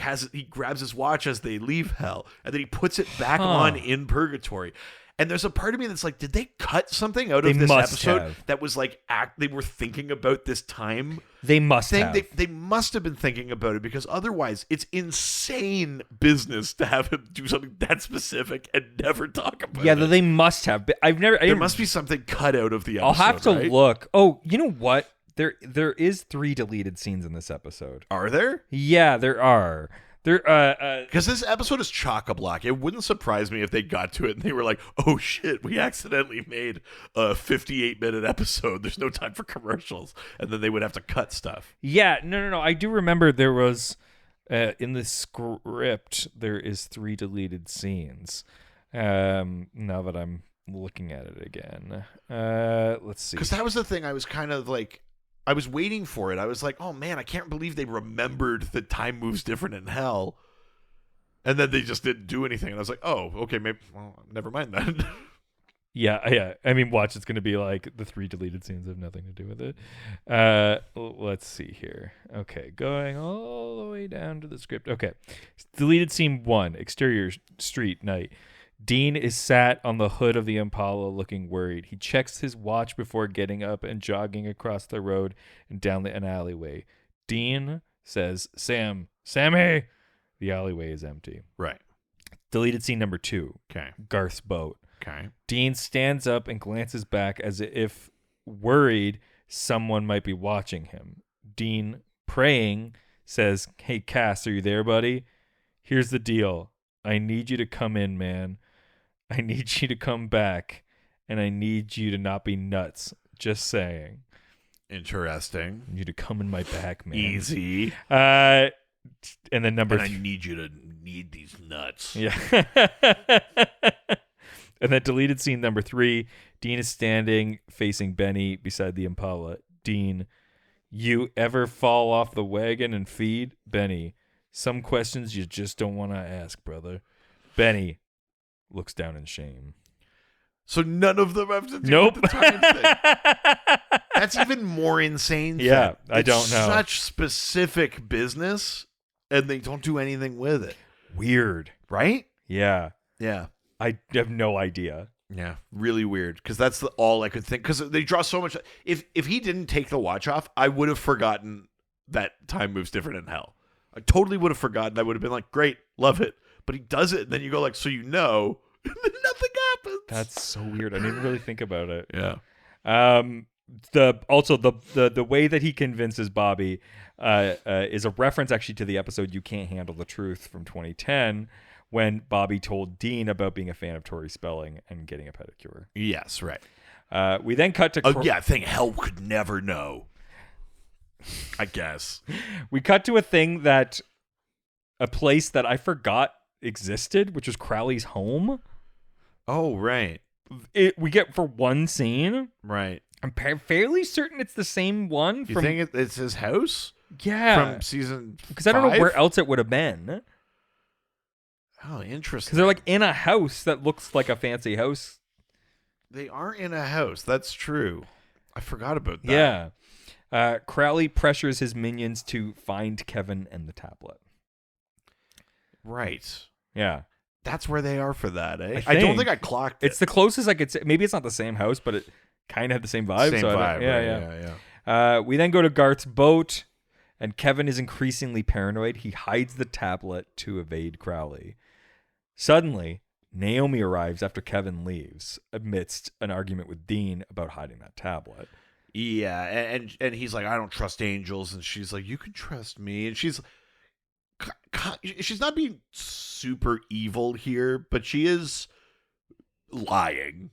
grabs his watch as they leave hell, and then he puts it back on in purgatory. And there's a part of me that's like, did they cut something out of this episode that was like, they were thinking about this time? They must have. They must have been thinking about it, because otherwise it's insane business to have him do something that specific and never talk about it. Yeah, they must have. There must be something cut out of the episode. I'll have to look. Oh, you know what? There is 3 deleted scenes in this episode. Are there? Yeah, there are. Because this episode is chock-a-block. It wouldn't surprise me if they got to it and they were like, oh shit, we accidentally made a 58-minute episode. There's no time for commercials. And then they would have to cut stuff. Yeah, no. I do remember there was, in the script, there is 3 deleted scenes. Now that I'm looking at it again. Let's see. Because that was the thing I was kind of like, I was waiting for it. I was like, oh man, I can't believe they remembered that time moves different in hell. And then they just didn't do anything. And I was like, oh, okay, maybe, well, never mind then. Yeah. I mean, watch, it's going to be like the 3 deleted scenes have nothing to do with it. Let's see here. Okay, going all the way down to the script. Okay. Deleted scene 1, exterior street night. Dean is sat on the hood of the Impala looking worried. He checks his watch before getting up and jogging across the road and down an alleyway. Dean says, Sammy! The alleyway is empty. Right. Deleted scene number 2. Okay. Garth's boat. Okay. Dean stands up and glances back as if worried someone might be watching him. Dean, praying, says, hey, Cass, are you there, buddy? Here's the deal. I need you to come in, man. I need you to come back, and I need you to not be nuts. Just saying. Interesting. I need you to come in my back, man. Easy. And then number I need you to need these nuts. Yeah. And then deleted scene number 3. Dean is standing facing Benny beside the Impala. Dean, you ever fall off the wagon and feed? Benny, some questions you just don't want to ask, brother. Benny looks down in shame. So none of them have to do with the time thing. That's even more insane. Yeah, I don't know. Such specific business, and they don't do anything with it. Weird. Right? Yeah. Yeah. I have no idea. Yeah, really weird, because that's all I could think, because they draw so much. If he didn't take the watch off, I would have forgotten that time moves different in hell. I totally would have forgotten. I would have been like, great, love it. But he does it, and then you go like, so you know, and then nothing happens. That's so weird. I didn't really think about it. Yeah. The way that he convinces Bobby is a reference actually to the episode You Can't Handle the Truth from 2010, when Bobby told Dean about being a fan of Tori Spelling and getting a pedicure. Yes, right. We then cut to a thing hell could never know, I guess. We cut to a place that I forgot existed, which was Crowley's home. Oh, right. We get for one scene. Right. I'm fairly certain it's the same one. You think it's his house? Yeah. From season 5? Because I don't know where else it would have been. Oh, interesting. Because they're like in a house that looks like a fancy house. They are in a house. That's true. I forgot about that. Yeah. Crowley pressures his minions to find Kevin and the tablet. Right. Yeah. That's where they are for that, eh? I don't think I clocked it. It's the closest I could say. Maybe it's not the same house, but it kind of had the same vibe. Same vibe. Yeah. We then go to Garth's boat, and Kevin is increasingly paranoid. He hides the tablet to evade Crowley. Suddenly, Naomi arrives after Kevin leaves, amidst an argument with Dean about hiding that tablet. Yeah, and he's like, I don't trust angels, and she's like, you can trust me, and she's not being super evil here, but she is lying.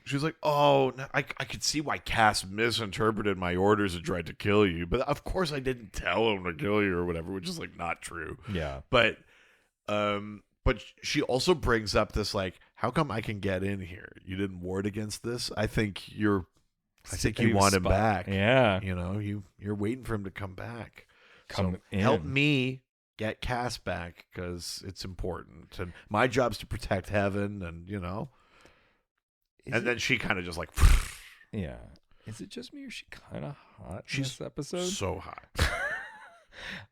She's like, oh, I could see why Cass misinterpreted my orders and tried to kill you, but of course I didn't tell him to kill you or whatever, which is like not true. Yeah, but she also brings up this like, how come I can get in here? You didn't ward against this? I think you're I think you want him back. Yeah. You know, you're waiting for him to come back. Come in. Help me get Cass back because it's important. And my job's to protect Heaven and, you know. Then she kind of just like... Yeah. Is it just me or is she kind of hot in this episode? So hot.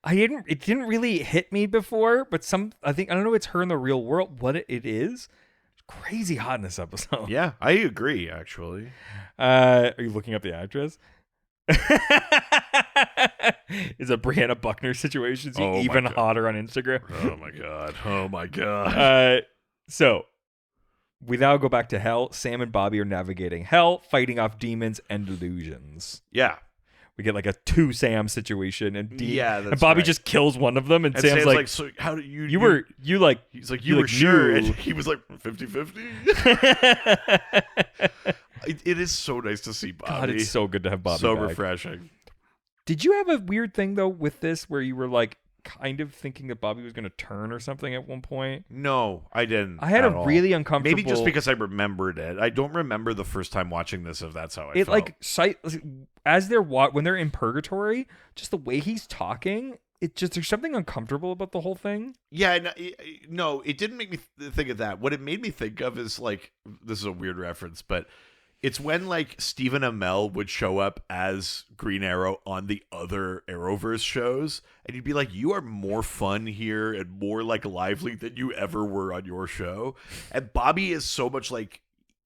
It didn't really hit me before, but I don't know, it's her in the real world. What it is. Crazy hot in this episode. Yeah, I agree, actually. Are you looking up the actress? Is a Brianna Buckner situation even hotter on Instagram? Oh my god. So we now go back to hell. Sam and Bobby are navigating hell, fighting off demons and delusions. Yeah. We get like a 2 Sam situation, and that's Bobby right. just kills one of them, and Sam's like, so how do you? You were like, he's like, you were sure, and he was like 50-50. It is so nice to see Bobby. God, it's so good to have Bobby. So back. refreshing. Did you have a weird thing though with this, where you were like kind of thinking that Bobby was going to turn or something at one point? No, I didn't. I had a really uncomfortable. Maybe just because I remembered it. I don't remember the first time watching this if that's how I felt. Like as when they're in purgatory, just the way he's talking, there's something uncomfortable about the whole thing. Yeah, no, it didn't make me think of that. What it made me think of is like, this is a weird reference, but it's when like Stephen Amell would show up as Green Arrow on the other Arrowverse shows, and you'd be like, you are more fun here and more like lively than you ever were on your show. And Bobby is so much like,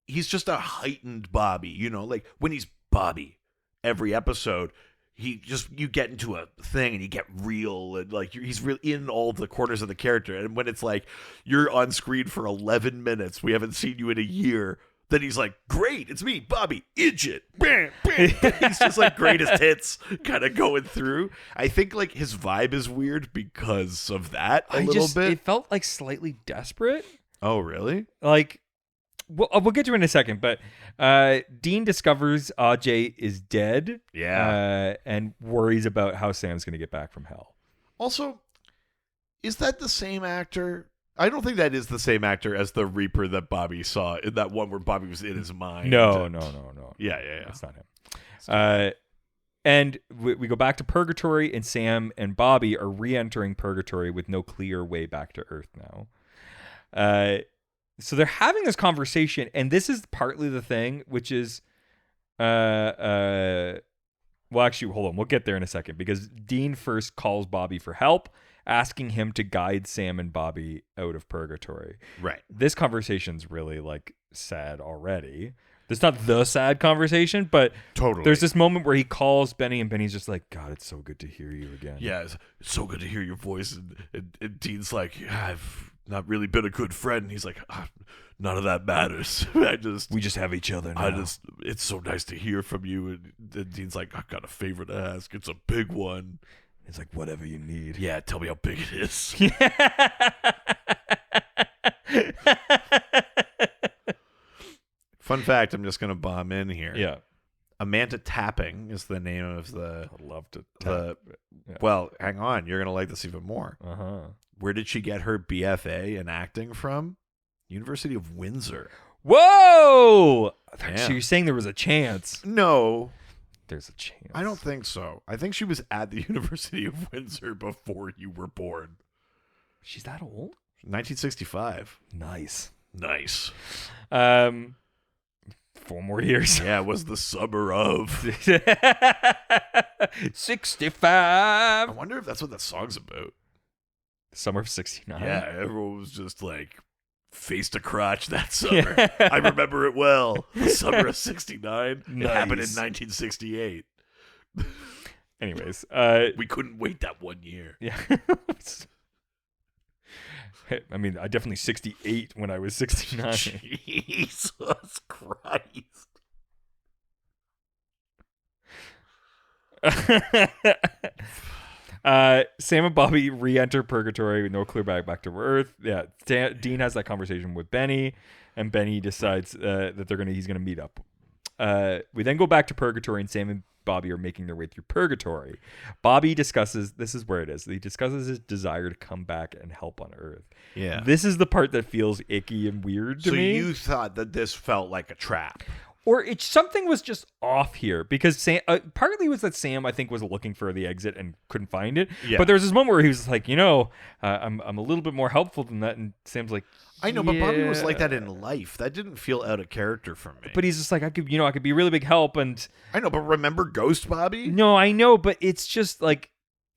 he's just a heightened Bobby, you know, like when he's Bobby every episode, you get into a thing and you get real, and like he's really in all the corners of the character. And when it's like you're on screen for 11 minutes, we haven't seen you in a year, then he's like, great, it's me, Bobby, Idjit. Bam, bam. He's just like greatest hits kind of going through. I think like his vibe is weird because of that a little bit. It felt like slightly desperate. Oh, really? Like, we'll get to it in a second, but Dean discovers Ajay is dead. Yeah. And worries about how Sam's going to get back from hell. Also, is that the same actor? I don't think that is the same actor as the Reaper that Bobby saw in that one where Bobby was in his mind. No. Yeah. That's not him. And we go back to Purgatory, and Sam and Bobby are re-entering Purgatory with no clear way back to Earth now. So they're having this conversation, and this is partly the thing, which is, well, actually, hold on. We'll get there in a second, because Dean first calls Bobby for help, asking him to guide Sam and Bobby out of Purgatory. Right. This conversation's really like sad already. It's not the sad conversation, but totally. There's this moment where he calls Benny, and Benny's just like, God, it's so good to hear you again. Yeah, it's so good to hear your voice. And Dean's like, I've not really been a good friend. And he's like, none of that matters. We just have each other now. It's so nice to hear from you. And Dean's like, I've got a favor to ask. It's a big one. It's like, whatever you need. Yeah, tell me how big it is. Fun fact, I'm just going to bomb in here. Yeah. Amanda Tapping is the name of the... I'd love to tap. Yeah. Well, hang on. You're going to like this even more. Uh-huh. Where did she get her BFA in acting from? University of Windsor. Whoa! Yeah. So you're saying there was a chance? No. There's a chance. I don't think so. I think she was at the University of Windsor before you were born. She's that old? 1965. Nice. 4 more years. Yeah, it was the summer of 65. I wonder if that's what that song's about. Summer of 69. Yeah, everyone was just like face to crotch that summer. I remember it well. The summer of 69. Nice. It happened in 1968. Anyways, we couldn't wait that 1 year. Yeah. I mean, I definitely 68 when I was 69. Jesus Christ. Sam and Bobby re-enter Purgatory with no clear back to Earth. Yeah, Dean has that conversation with Benny, and Benny decides that he's gonna meet up. We then go back to Purgatory, and Sam and Bobby are making their way through Purgatory. Bobby discusses, this is where it is, he discusses his desire to come back and help on Earth. Yeah. This is the part that feels icky and weird to me. So you thought that this felt like a trap? Or something was just off here because Sam, partly was that Sam, I think, was looking for the exit and couldn't find it. Yeah. But there was this moment where he was like, I'm a little bit more helpful than that. And Sam's like, I know, but Bobby was like that in life. That didn't feel out of character for me. But he's just like, I could be a really big help. And I know, but remember Ghost Bobby? no, I know, but it's just like,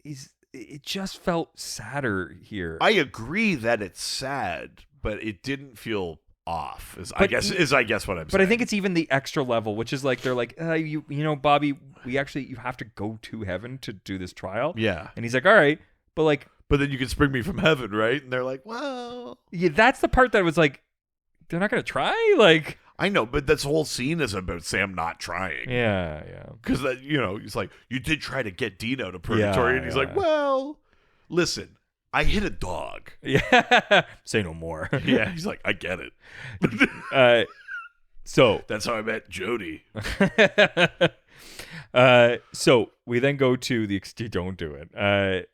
it just felt sadder here. I agree that it's sad, but it didn't feel off. I guess what I'm saying. But I think it's even the extra level, which is like they're like, Bobby, you have to go to heaven to do this trial. Yeah. And he's like, all right, but then you can spring me from heaven, right? And they're like, well, yeah, that's the part that was like, they're not gonna try. Like, I know, but this whole scene is about Sam not trying. yeah. Because he's like, you did try to get Dean out of purgatory, and he's like, well, listen. I hit a dog. Yeah. Say no more. Yeah, he's like, I get it. So that's how I met Jody. So we then go to the don't do it.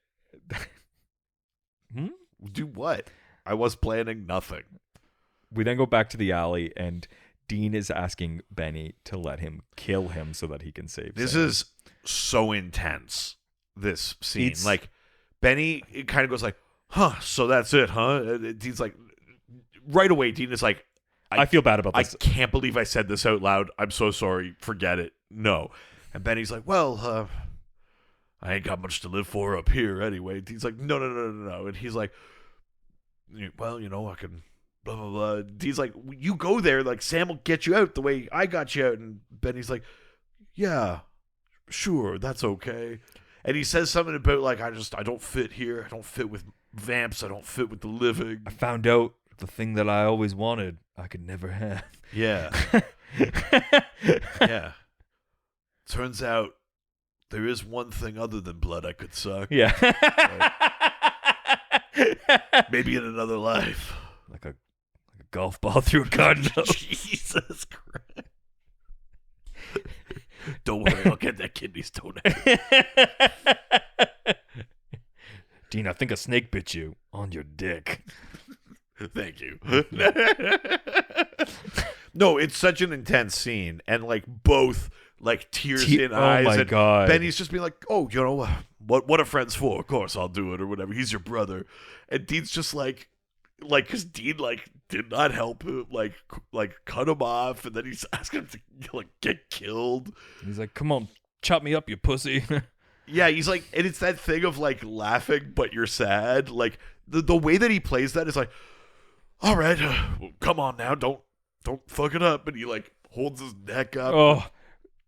Do what? I was planning nothing. We then go back to the alley, and Dean is asking Benny to let him kill him so that he can save This Sam. is so intense, this scene. Like, Benny kind of goes like, so that's it, huh? And Dean's like, right away, Dean is like, I feel bad about this. I can't believe I said this out loud. I'm so sorry. Forget it. No. And Benny's like, well, I ain't got much to live for up here anyway. Dean's like, no. And he's like, well, I can blah, blah, blah. Dean's like, you go there. Like, Sam will get you out the way I got you out. And Benny's like, yeah, sure, that's okay. And he says something about, like, I don't fit here. I don't fit with vamps. I don't fit with the living. I found out the thing that I always wanted I could never have. Yeah. Yeah. Turns out there is one thing other than blood I could suck. Yeah. Maybe in another life. Like a golf ball through a garden. Jesus Christ. Don't worry, I'll get that kidney stone out. Dean, I think a snake bit you on your dick. Thank you. No, it's such an intense scene, and like both like tears in eyes. Oh my God. Benny's just being like, "Oh, what a friend's for? Of course, I'll do it or whatever. He's your brother." And Dean's just like, because Dean like did not help him, like cut him off, and then he's asking him to like get killed. He's like, "Come on, chop me up, you pussy." Yeah, he's like, and it's that thing of like laughing, but you're sad. Like the way that he plays that is like, all right, come on now, don't fuck it up. And he like holds his neck up. Oh,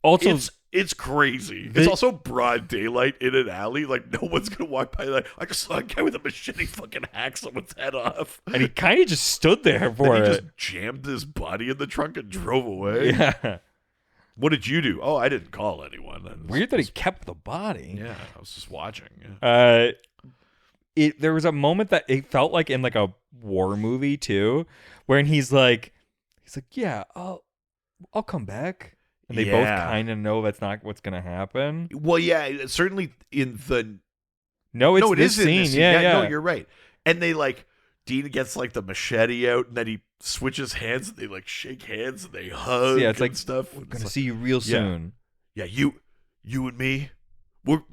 also, it's crazy. It's also broad daylight in an alley. Like no one's gonna walk by. Like I just saw a guy with a machete fucking hack someone's head off. and he kind of just stood there for Then he it. just jammed his body in the trunk and drove away. Yeah. What did you do? Oh, I didn't call anyone. Weird that he kept the body. Yeah, I was just watching. Yeah. There was a moment that it felt like in like a war movie too, wherein he's like, yeah, I'll come back, and they both kind of know that's not what's gonna happen. Well, yeah, certainly in the No, it's it this is in scene. this Yeah. No, you're right. And they like Dean gets like the machete out, and then he switches hands, and they like shake hands, and they hug. Yeah, it's and like stuff. We're gonna see you real soon. Yeah, you and me, we're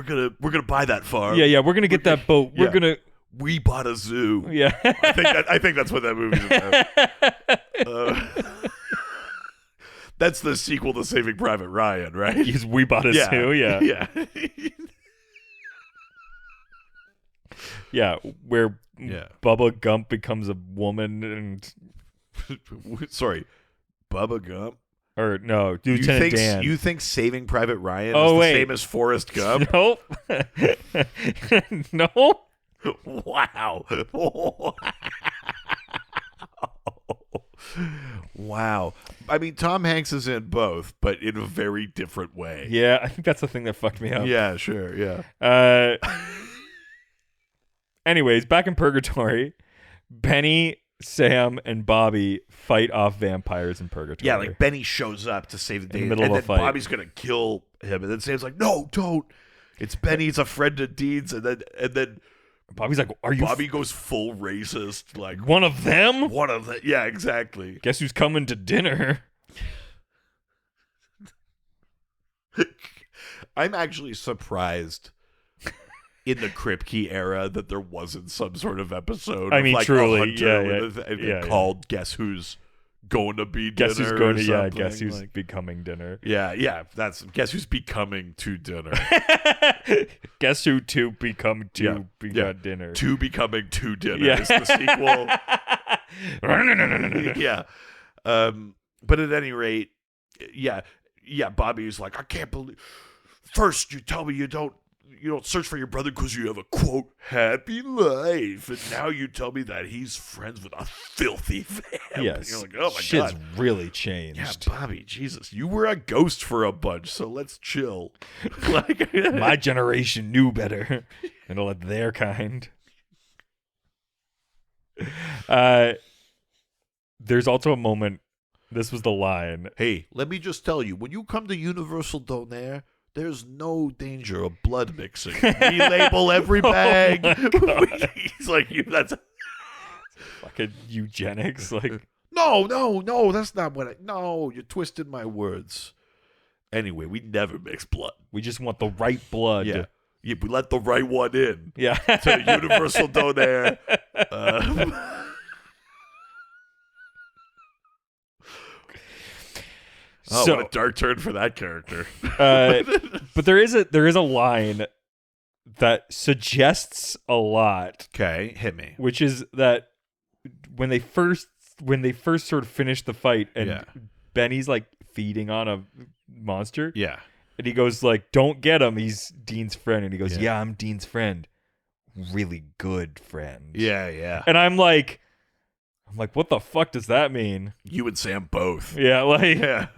gonna buy that farm. Yeah. We're gonna get that boat. We're Yeah. gonna. We bought a zoo. Yeah. I think that's what that movie's about. That's the sequel to Saving Private Ryan, right? We bought a zoo. Yeah. Yeah. Yeah. Where Yeah. Bubba Gump becomes a woman and. Sorry, Bubba Gump. Or no, Lieutenant Dan. You think Saving Private Ryan Oh, is the wait. same as Forrest Gump? Nope. No. Wow. Wow. I mean, Tom Hanks is in both, but in a very different way. Yeah, I think that's the thing that fucked me up. Yeah, sure. Yeah. Anyways, back in Purgatory, Benny, Sam, and Bobby fight off vampires in Purgatory. Yeah, like Benny shows up to save the day, In the middle and of a then fight. Bobby's gonna kill him, and then Sam's like, "No, don't! It's Benny. He's a friend of Dean's." And then Bobby's like, "Are you Bobby goes full racist, like one of them? one of the. Yeah, exactly. Guess who's coming to dinner?" I'm actually surprised in the Kripke era that there wasn't some sort of episode I of mean, like truly, a hunter yeah, called Guess Who's Going to Be Guess Dinner who's going to, or yeah, something. guess who's like, becoming dinner. yeah, that's Guess Who's Becoming to Dinner. Guess who to become to dinner. To Becoming to Dinner Yeah. is the sequel. Yeah. But at any rate, yeah, Bobby's like, I can't believe. First, you tell me you don't search for your brother because you have a quote happy life, and now you tell me that he's friends with a filthy vamp. Yes, You're like, oh my shit's god, really changed. yeah, Bobby, Jesus, you were a ghost for a bunch, so let's chill. Like My generation knew better than to let their kind. There's also a moment. This was the line. Hey, let me just tell you, when you come to Universal Donaire, there's no danger of blood mixing. We label every bag. He's like, that's Fucking eugenics. Like, no, that's not what no, you twisted my words. Anyway, we never mix blood. we just want the right blood. Yeah, we let the right one in Yeah. to Universal Donaire. Oh, So- what a dark turn for that character. But there is a line that suggests a lot, Okay, hit me. which is that when they first sort of finish the fight and Yeah. Benny's like feeding on a monster, Yeah. and he goes like, "Don't get him. He's Dean's friend." And he goes, Yeah. "Yeah, I'm Dean's friend. Really good friend." Yeah. And I'm like, what the fuck does that mean? You and Sam both. Yeah, like Yeah.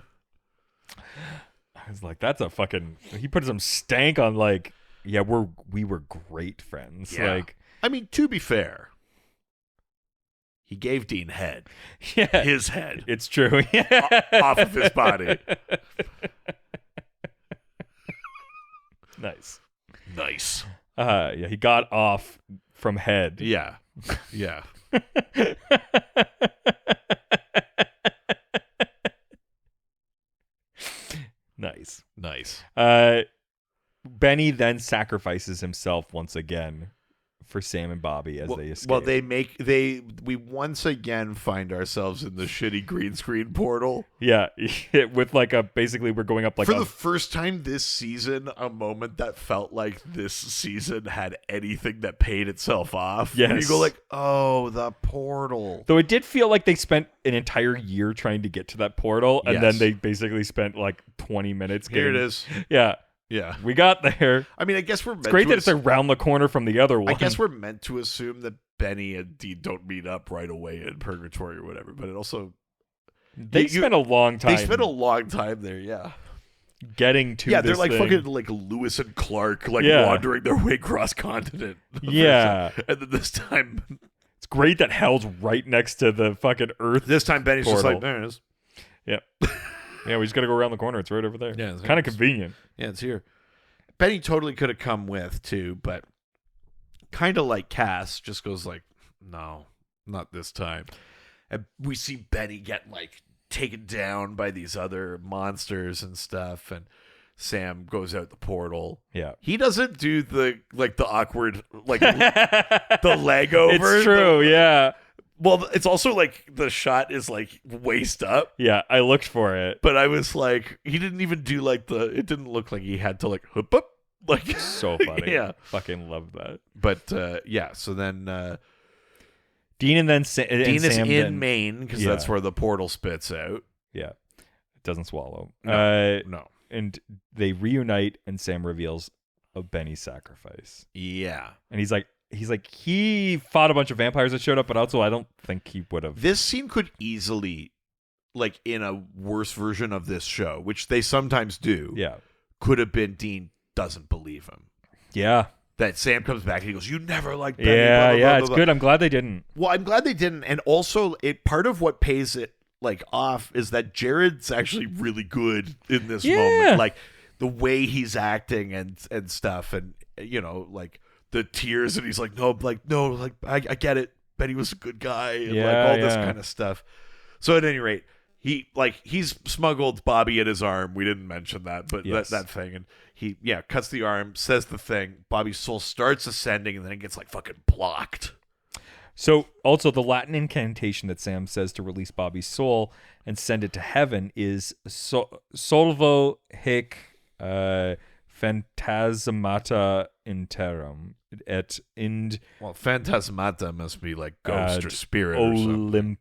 I was like, that's a fucking. He put some stank on like, yeah, we were great friends. Yeah. Like, I mean, to be fair, he gave Dean head. yeah, His head. it's true. Off of his body. Nice. Nice. Yeah, he got off from head. Yeah. Yeah. Nice. Nice. Benny then sacrifices himself once again for Sam and Bobby as they escape. Well, we once again find ourselves in the shitty green screen portal. Yeah, with like basically we're going up like For the first time this season, a moment that felt like this season had anything that paid itself off. Yes. Where you go like, oh, the portal. Though it did feel like they spent an entire year trying to get to that portal, and Yes. then they basically spent like 20 minutes. Here it getting- is. Yeah, Yeah. we got there. I mean, I guess we're meant It's great to that it's around the corner from the other one. I guess we're meant to assume that Benny and Dean don't meet up right away in Purgatory or whatever, but it also they you- spent a long time. they spent a long time there, yeah. getting to. Yeah, they're this like thing. fucking like Lewis and Clark, like Yeah. wandering their way cross continent. Yeah. And then this time It's great that Hell's right next to the fucking Earth. Benny's just Portal. like, there it is. Yeah, yeah, we just got to go around the corner. It's right over there. Yeah, it's kind of convenient. Yeah, it's here. Benny totally could have come with too, but kind of like Cass just goes like, no, not this time. And we see Benny get like taken down by these other monsters and stuff, and Sam goes out the portal. Yeah, He doesn't do the awkward like the leg over. it's true. Yeah, Well, it's also like the shot is like waist up. yeah. I looked for it. But I was like, he didn't even do like it didn't look like he had to like hoop up. Like, So funny. Yeah. Fucking love that. But yeah, so then Dean and then Dean is Sam in then, Maine because Yeah. that's where the portal spits out. Yeah, it doesn't swallow. No. And they reunite, and Sam reveals a Benny sacrifice. Yeah. And he's like, he fought a bunch of vampires that showed up, but also I don't think he would have. This scene could easily, like in a worse version of this show, which they sometimes do, Yeah, could have been Dean doesn't believe him. yeah, That Sam comes back and he goes, you never liked Benny. yeah, blah, blah, yeah. blah, It's blah, good. I'm glad they didn't. Well, I'm glad they didn't, and also part of what pays it like off is that Jared's actually really good in this Yeah. moment, like the way he's acting and stuff, and you know, like the tears, and he's like, no, I get it. Benny was a good guy, and like Yeah, all this yeah. kind of stuff. So at any rate, he's smuggled Bobby in his arm. We didn't mention that, but Yes. that thing, and he cuts the arm, says the thing. Bobby's soul starts ascending, and then it gets like fucking blocked. So also the Latin incantation that Sam says to release Bobby's soul and send it to heaven is solvo hic phantasmata interum et ind Well, phantasmata must be like ghost or spirit or something.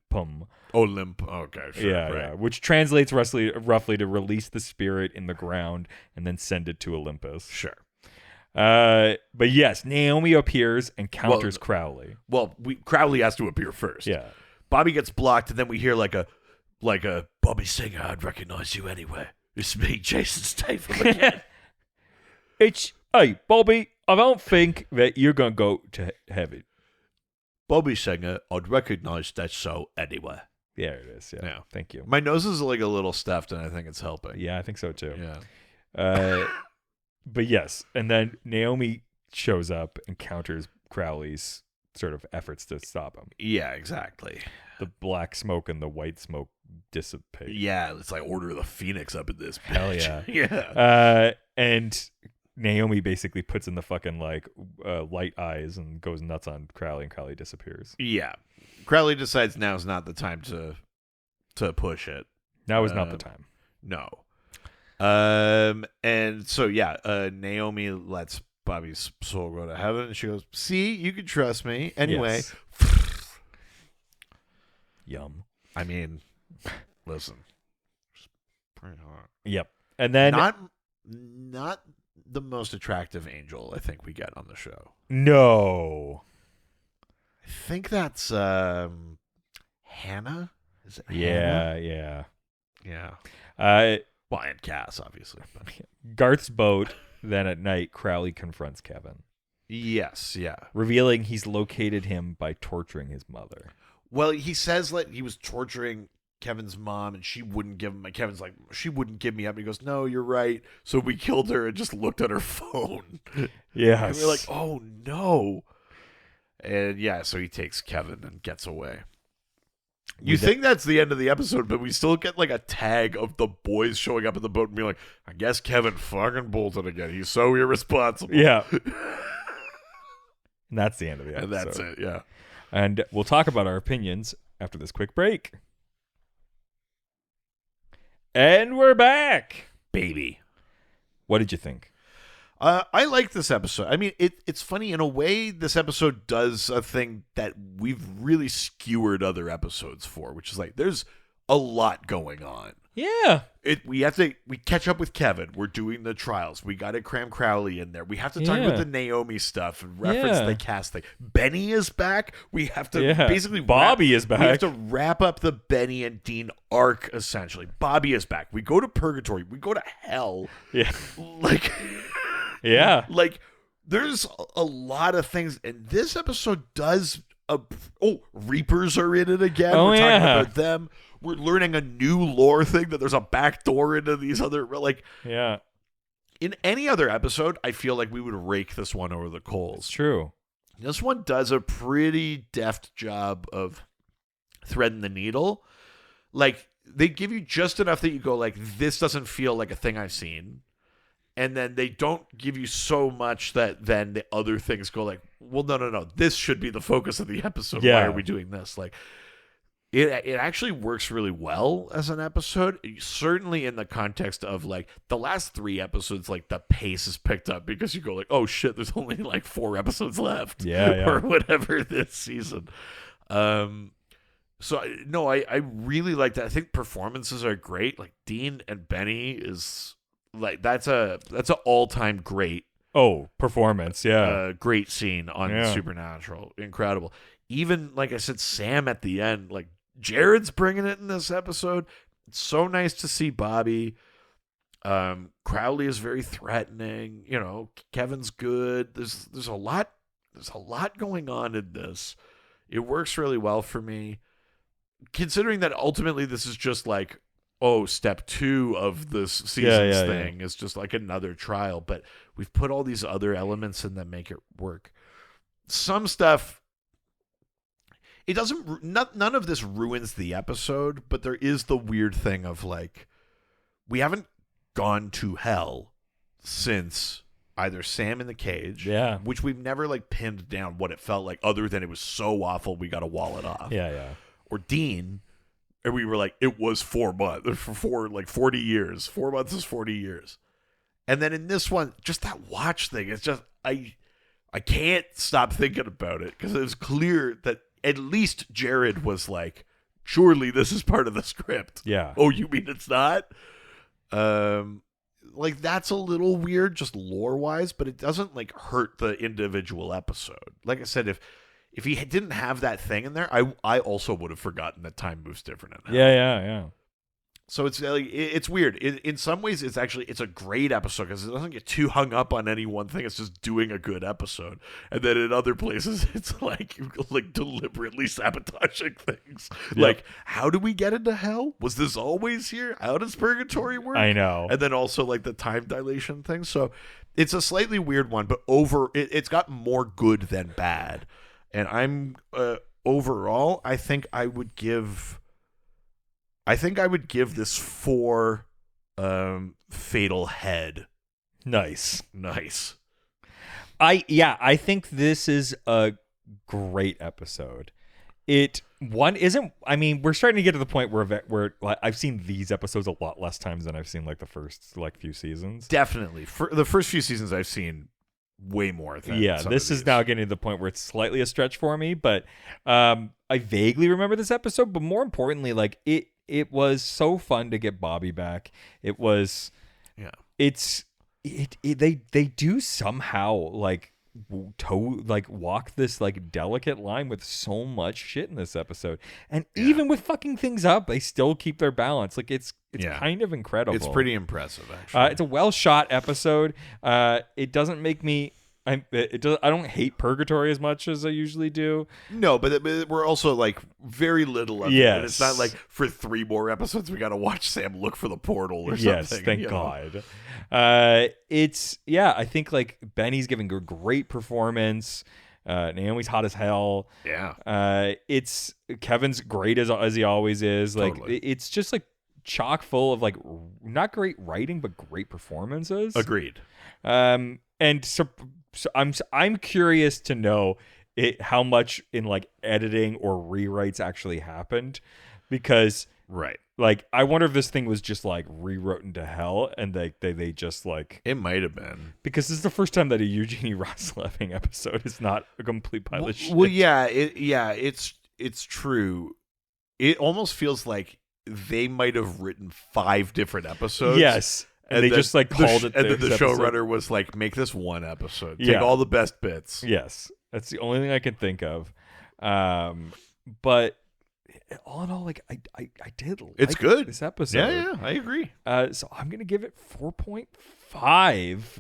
Olympum. Okay, sure. Yeah, right. yeah, which translates roughly to release the spirit in the ground and then send it to Olympus. Sure. But yes, Naomi appears and counters Crowley. Well, Crowley has to appear first. Yeah. Bobby gets blocked, and then we hear like a Bobby Singer, I'd recognize you anyway. It's me, Jason Statham again. Hey, Bobby, I don't think that you're going to go to heaven. Bobby Singer, I'd recognize that soul anyway. There it is. Yeah. Thank you. My nose is like a little stuffed, and I think it's helping. Yeah, I think so too. Yeah. But yes, and then Naomi shows up and counters Crowley's sort of efforts to stop him. Yeah, exactly. The black smoke and the white smoke dissipate. Yeah, it's like Order of the Phoenix up in this bitch. Hell yeah. Yeah. And Naomi basically puts in the fucking like light eyes and goes nuts on Crowley, and Crowley disappears. Yeah. Crowley decides now's not the time to push it. Now is not the time. No. And so Naomi lets Bobby's soul go to heaven, and she goes, "See, you can trust me." Anyway, Yes. Yum. I mean, listen, it's pretty hot. Yep. And then Not the most attractive angel I think we get on the show. no. I think that's Hannah. Is it Hannah? Yeah. Yeah. Well, and Cass, obviously. But. Garth's boat. Then at night, Crowley confronts Kevin, Yes, yeah. revealing he's located him by torturing his mother. Well, he says like he was torturing Kevin's mom, and she wouldn't give him. Kevin's like, she wouldn't give me up. He goes, "No, you're right." So we killed her and just looked at her phone. Yeah. And we're like, "Oh no!" And yeah, so he takes Kevin and gets away. You think that's the end of the episode, but we still get like a tag of the boys showing up at the boat and being like, "I guess Kevin fucking bolted again. He's so irresponsible." Yeah. And that's the end of the episode. And that's it, yeah. And we'll talk about our opinions after this quick break. And we're back. Baby. What did you think? I like this episode. I mean, it's funny in a way. This episode does a thing that we've really skewered other episodes for, which is like there's a lot going on. Yeah. We catch up with Kevin. We're doing the trials. We got to cram Crowley in there. We have to talk about the Naomi stuff and reference the cast thing. Benny is back. We have to basically Bobby is back. We have to wrap up the Benny and Dean arc essentially. Bobby is back. We go to purgatory. We go to hell. Yeah. Like. Yeah. Like, there's a lot of things, and this episode does. Reapers are in it again. Oh, We're talking yeah. about them. We're learning a new lore thing that there's a back door into these other. Like, Yeah. in any other episode, I feel like we would rake this one over the It's coals. true. This one does a pretty deft job of threading the needle. Like, they give you just enough that you go, like, this doesn't feel like a thing I've seen. And then they don't give you so much that then the other things go like, well, no. This should be the focus of the episode. Yeah. Why are we doing this? Like, it actually works really well as an episode. Certainly in the context of like the last 3 episodes, like the pace is picked up because you go like, oh shit, there's only like 4 episodes left. Yeah. Or whatever this season. So I really like that. I think performances are great. Like Dean and Benny is... Like that's an all-time great Performance, yeah. great scene on Supernatural. Incredible. Even like I said, Sam at the end, like Jared's bringing it in this episode. It's so nice to see Bobby. Crowley is very threatening. You know, Kevin's good. There's a lot going on in this. It works really well for me. Considering that ultimately this is just like step 2 of this season's thing is just like another trial, but we've put all these other elements in that make it work. Some stuff, it doesn't. None of this ruins the episode, but there is the weird thing of like, we haven't gone to hell since either Sam in the cage, which we've never like pinned down what it felt like, other than it was so awful we got to wall it off. Or Dean, and we were like, it was 4 months for like 40 years. 4 months is 40 years. And then in this one, just that watch thing, it's just I can't stop thinking about it because it was clear that at least Jared was like, surely this is part of the script. Yeah. Oh, you mean it's not? Like that's a little weird, just lore wise, but it doesn't like hurt the individual episode. Like I said, if he didn't have that thing in there, I also would have forgotten that time moves different in that. Yeah. So it's like it's weird. In some ways, it's a great episode because it doesn't get too hung up on any one thing. It's just doing a good episode. And then in other places, it's like deliberately sabotaging things. Yep. Like, how do we get into hell? Was this always here? How does purgatory work? I know. And then also like the time dilation thing. So it's a slightly weird one, but it's got more good than bad. And I'm overall, I think I would give this 4 fatal head. Nice. I think this is a great episode. It isn't. I mean, we're starting to get to the point where like, I've seen these episodes a lot less times than I've seen like the first like few seasons. Definitely, for the first few seasons, I've seen way more than this is now getting to the point where it's slightly a stretch for me, but I vaguely remember this episode. But more importantly, like it was so fun to get Bobby back. It was, they do somehow like walk this like delicate line with so much shit in this episode, and even with fucking things up, they still keep their balance. Like it's kind of incredible. It's pretty impressive, actually. It's a well shot episode. It doesn't make me. I don't hate Purgatory as much as I usually do. No, but we're also like very little of it. And it's not like for 3 more episodes we got to watch Sam look for the portal or something. Yes, thank God. I think like Benny's giving a great performance. Naomi's hot as hell. Yeah. It's Kevin's great as he always is. Like totally. It's just like chock full of like not great writing but great performances. Agreed. And so I'm curious to know how much in like editing or rewrites actually happened, because like I wonder if this thing was just like rewritten to hell and they just like, it might have been, because this is the first time that a Eugenie Rosleving episode is not a complete pile of shit. Well, it's true. It almost feels like they might have written 5 different episodes. Yes. And they just like called it. And then the showrunner was like, make this one episode. Take all the best bits. Yes. That's the only thing I can think of. But all in all, like I did like it's good. This episode. Yeah, I agree. So I'm going to give it 4.5.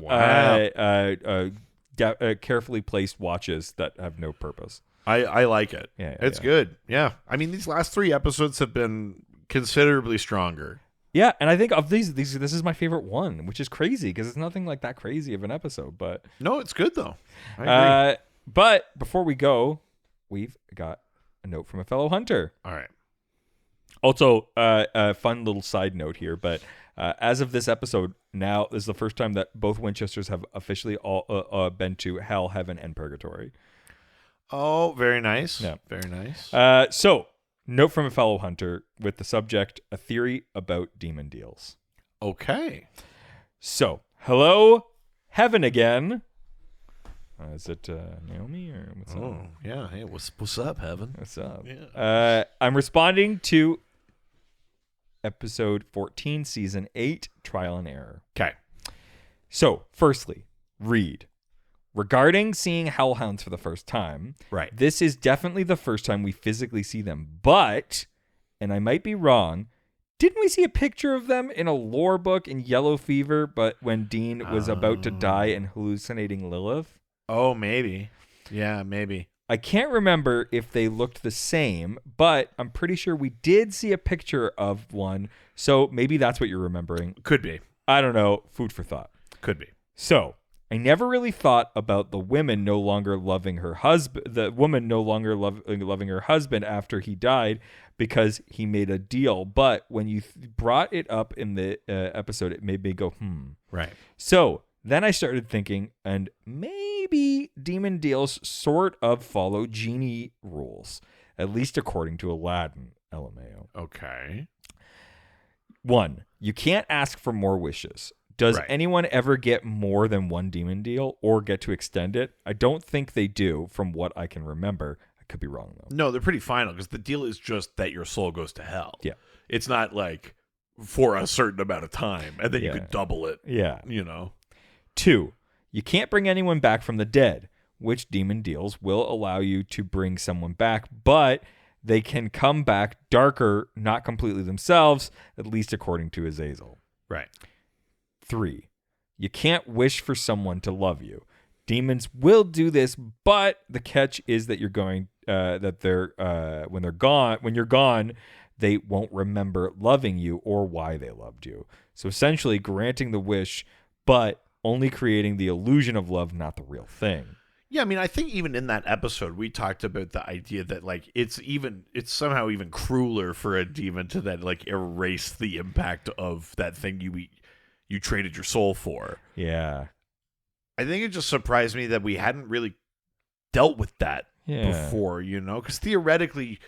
Wow. Carefully placed watches that have no purpose. I like it. Yeah, it's good. Yeah. I mean, these last 3 episodes have been considerably stronger. Yeah, and I think of these this is my favorite one, which is crazy because it's nothing like that crazy of an episode. But no, it's good though. I agree. But before we go, we've got a note from a fellow hunter. All right. Also, a fun little side note here, but as of this episode, now this is the first time that both Winchesters have officially all been to hell, heaven, and purgatory. Oh, very nice. Yeah. Very nice. So, note from a fellow hunter with the subject, a theory about demon deals. Okay. So, hello, heaven again. Is it Naomi or what's up? Oh, yeah. Hey, what's up, heaven? What's up? Yeah. I'm responding to episode 14, season 8, Trial and Error. Okay. So, firstly, read. Regarding seeing hellhounds for the first time, right? This is definitely the first time we physically see them. But, and I might be wrong, didn't we see a picture of them in a lore book in Yellow Fever, but when Dean was about to die and hallucinating Lilith? Oh, maybe. Yeah, maybe. I can't remember if they looked the same, but I'm pretty sure we did see a picture of one. So maybe that's what you're remembering. Could be. I don't know. Food for thought. Could be. So, I never really thought about the women no longer loving her husband, the woman no longer loving her husband after he died because he made a deal. But when you brought it up in the episode, it made me go, Right. So then I started thinking, and maybe demon deals sort of follow genie rules, at least according to Aladdin, LMAO. Okay. 1, you can't ask for more wishes. Does Right. anyone ever get more than one demon deal or get to extend it? I don't think they do from what I can remember. I could be wrong, though. No, they're pretty final because the deal is just that your soul goes to hell. Yeah. It's not like for a certain amount of time and then you Yeah. could double it. Yeah. 2, you can't bring anyone back from the dead, which demon deals will allow you to bring someone back, but they can come back darker, not completely themselves, at least according to Azazel. Right. 3, you can't wish for someone to love you. Demons will do this, but the catch is that you're going that they're when you're gone, they won't remember loving you or why they loved you. So essentially granting the wish, but only creating the illusion of love, not the real thing. Yeah, I mean, I think even in that episode, we talked about the idea that like it's somehow even crueler for a demon to then like erase the impact of that thing you traded your soul for. Yeah. I think it just surprised me that we hadn't really dealt with that Yeah. before, because theoretically,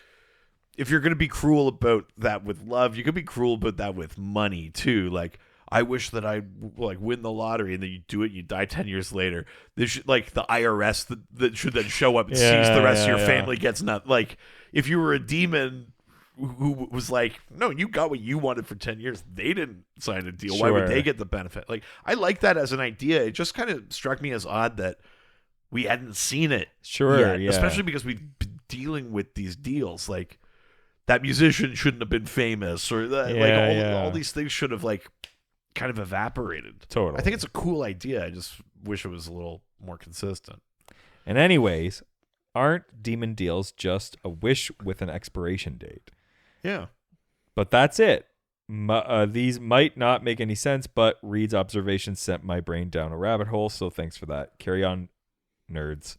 if you're going to be cruel about that with love, you could be cruel about that with money too. Like, I wish that I like win the lottery, and then you do it, and you die 10 years later. This should, like the IRS that should then show up and seize the rest of your family gets nothing. Like, if you were a demon who was like, no, you got what you wanted for 10 years. They didn't sign a deal. Why would they get the benefit? Like, I like that as an idea. It just kind of struck me as odd that we hadn't seen it yet, especially because we've been dealing with these deals. Like, that musician shouldn't have been famous, or all these things should have like kind of evaporated. Totally. I think it's a cool idea. I just wish it was a little more consistent. And anyways, aren't demon deals just a wish with an expiration date? Yeah. But that's it. These might not make any sense, but Reed's observation sent my brain down a rabbit hole, so thanks for that. Carry on, nerds.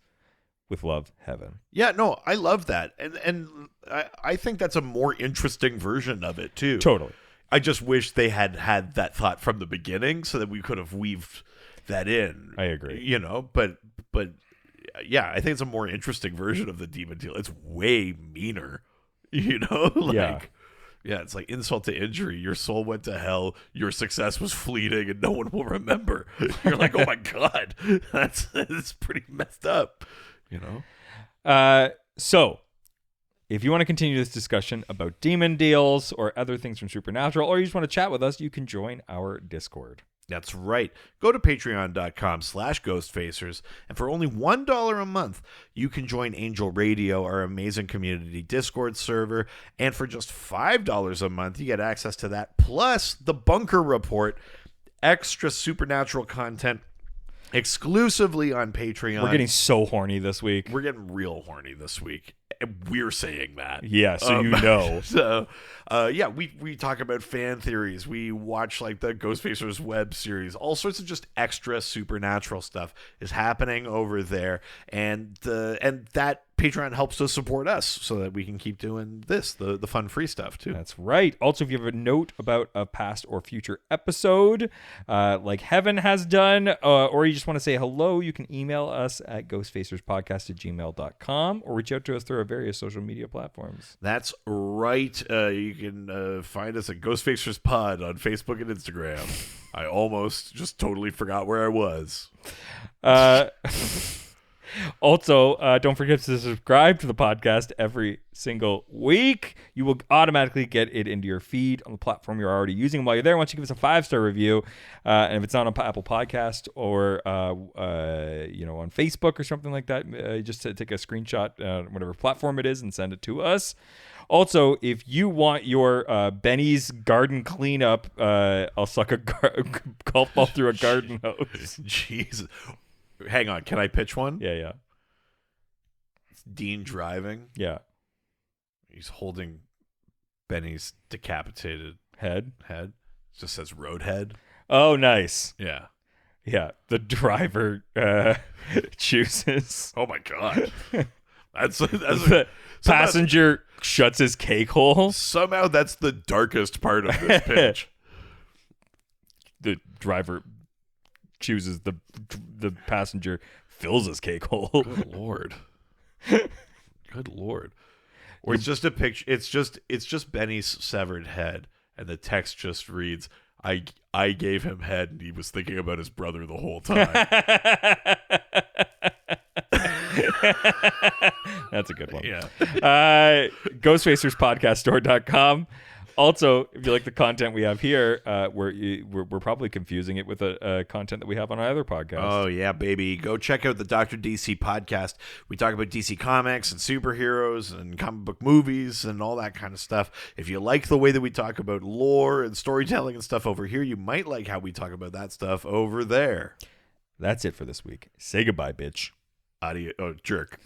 With love, Heaven. Yeah, no, I love that. And I think that's a more interesting version of it, too. Totally. I just wish they had that thought from the beginning so that we could have weaved that in. I agree. But yeah, I think it's a more interesting version of the demon deal. It's way meaner, Yeah, it's like insult to injury. Your soul went to hell. Your success was fleeting, and no one will remember. You're like, oh my god, that's pretty messed up. So, if you want to continue this discussion about demon deals or other things from Supernatural, or you just want to chat with us, you can join our Discord. That's right. Go to patreon.com/ghostfacers, and for only $1 a month, you can join Angel Radio, our amazing community Discord server, and for just $5 a month, you get access to that, plus the Bunker Report, extra Supernatural content exclusively on Patreon. We're getting so horny this week. We're getting real horny this week. And we're saying that. Yeah, so So, we talk about fan theories. We watch like the Ghostfacers web series. All sorts of just extra Supernatural stuff is happening over there. And that Patreon helps us support us so that we can keep doing this, the fun free stuff too. That's right. Also, if you have a note about a past or future episode, like Heaven has done, or you just want to say hello, you can email us at ghostfacerspodcast@gmail.com or reach out to us through our various social media platforms. That's right. You can find us at Ghostfacers Pod on Facebook and Instagram. I almost just totally forgot where I was. Also, don't forget to subscribe to the podcast every single week. You will automatically get it into your feed on the platform you're already using. While you're there, once you give us a 5-star review, and if it's not on Apple Podcast or on Facebook or something like that, just to take a screenshot, whatever platform it is, and send it to us. Also, if you want your Benny's garden cleanup, I'll suck a golf ball through a garden hose. Jesus. Hang on, can I pitch one? Yeah. It's Dean driving. Yeah. He's holding Benny's decapitated Head. It just says Roadhead. Oh, nice. Yeah. Yeah, the driver chooses. Oh my god. That's The passenger shuts his cake hole. somehow that's the darkest part of this pitch. The driver chooses the passenger fills his cake hole. Good lord. Good lord. Or it's just a picture. It's just Benny's severed head, and the text just reads, I gave him head, and he was thinking about his brother the whole time. That's a good one. Yeah. Ghostfacerspodcaststore.com. Also, if you like the content we have here, we're probably confusing it with a content that we have on our other podcast. Oh, yeah, baby. Go check out the Dr. DC podcast. We talk about DC Comics and superheroes and comic book movies and all that kind of stuff. If you like the way that we talk about lore and storytelling and stuff over here, you might like how we talk about that stuff over there. That's it for this week. Say goodbye, bitch. Audio. Oh, jerk.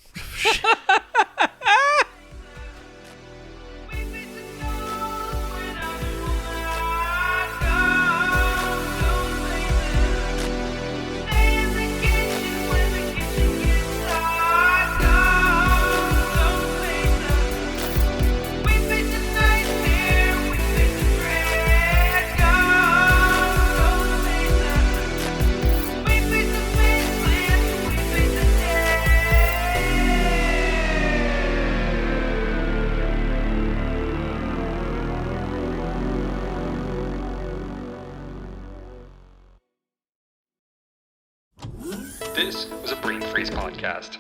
This was a Brain Freeze podcast.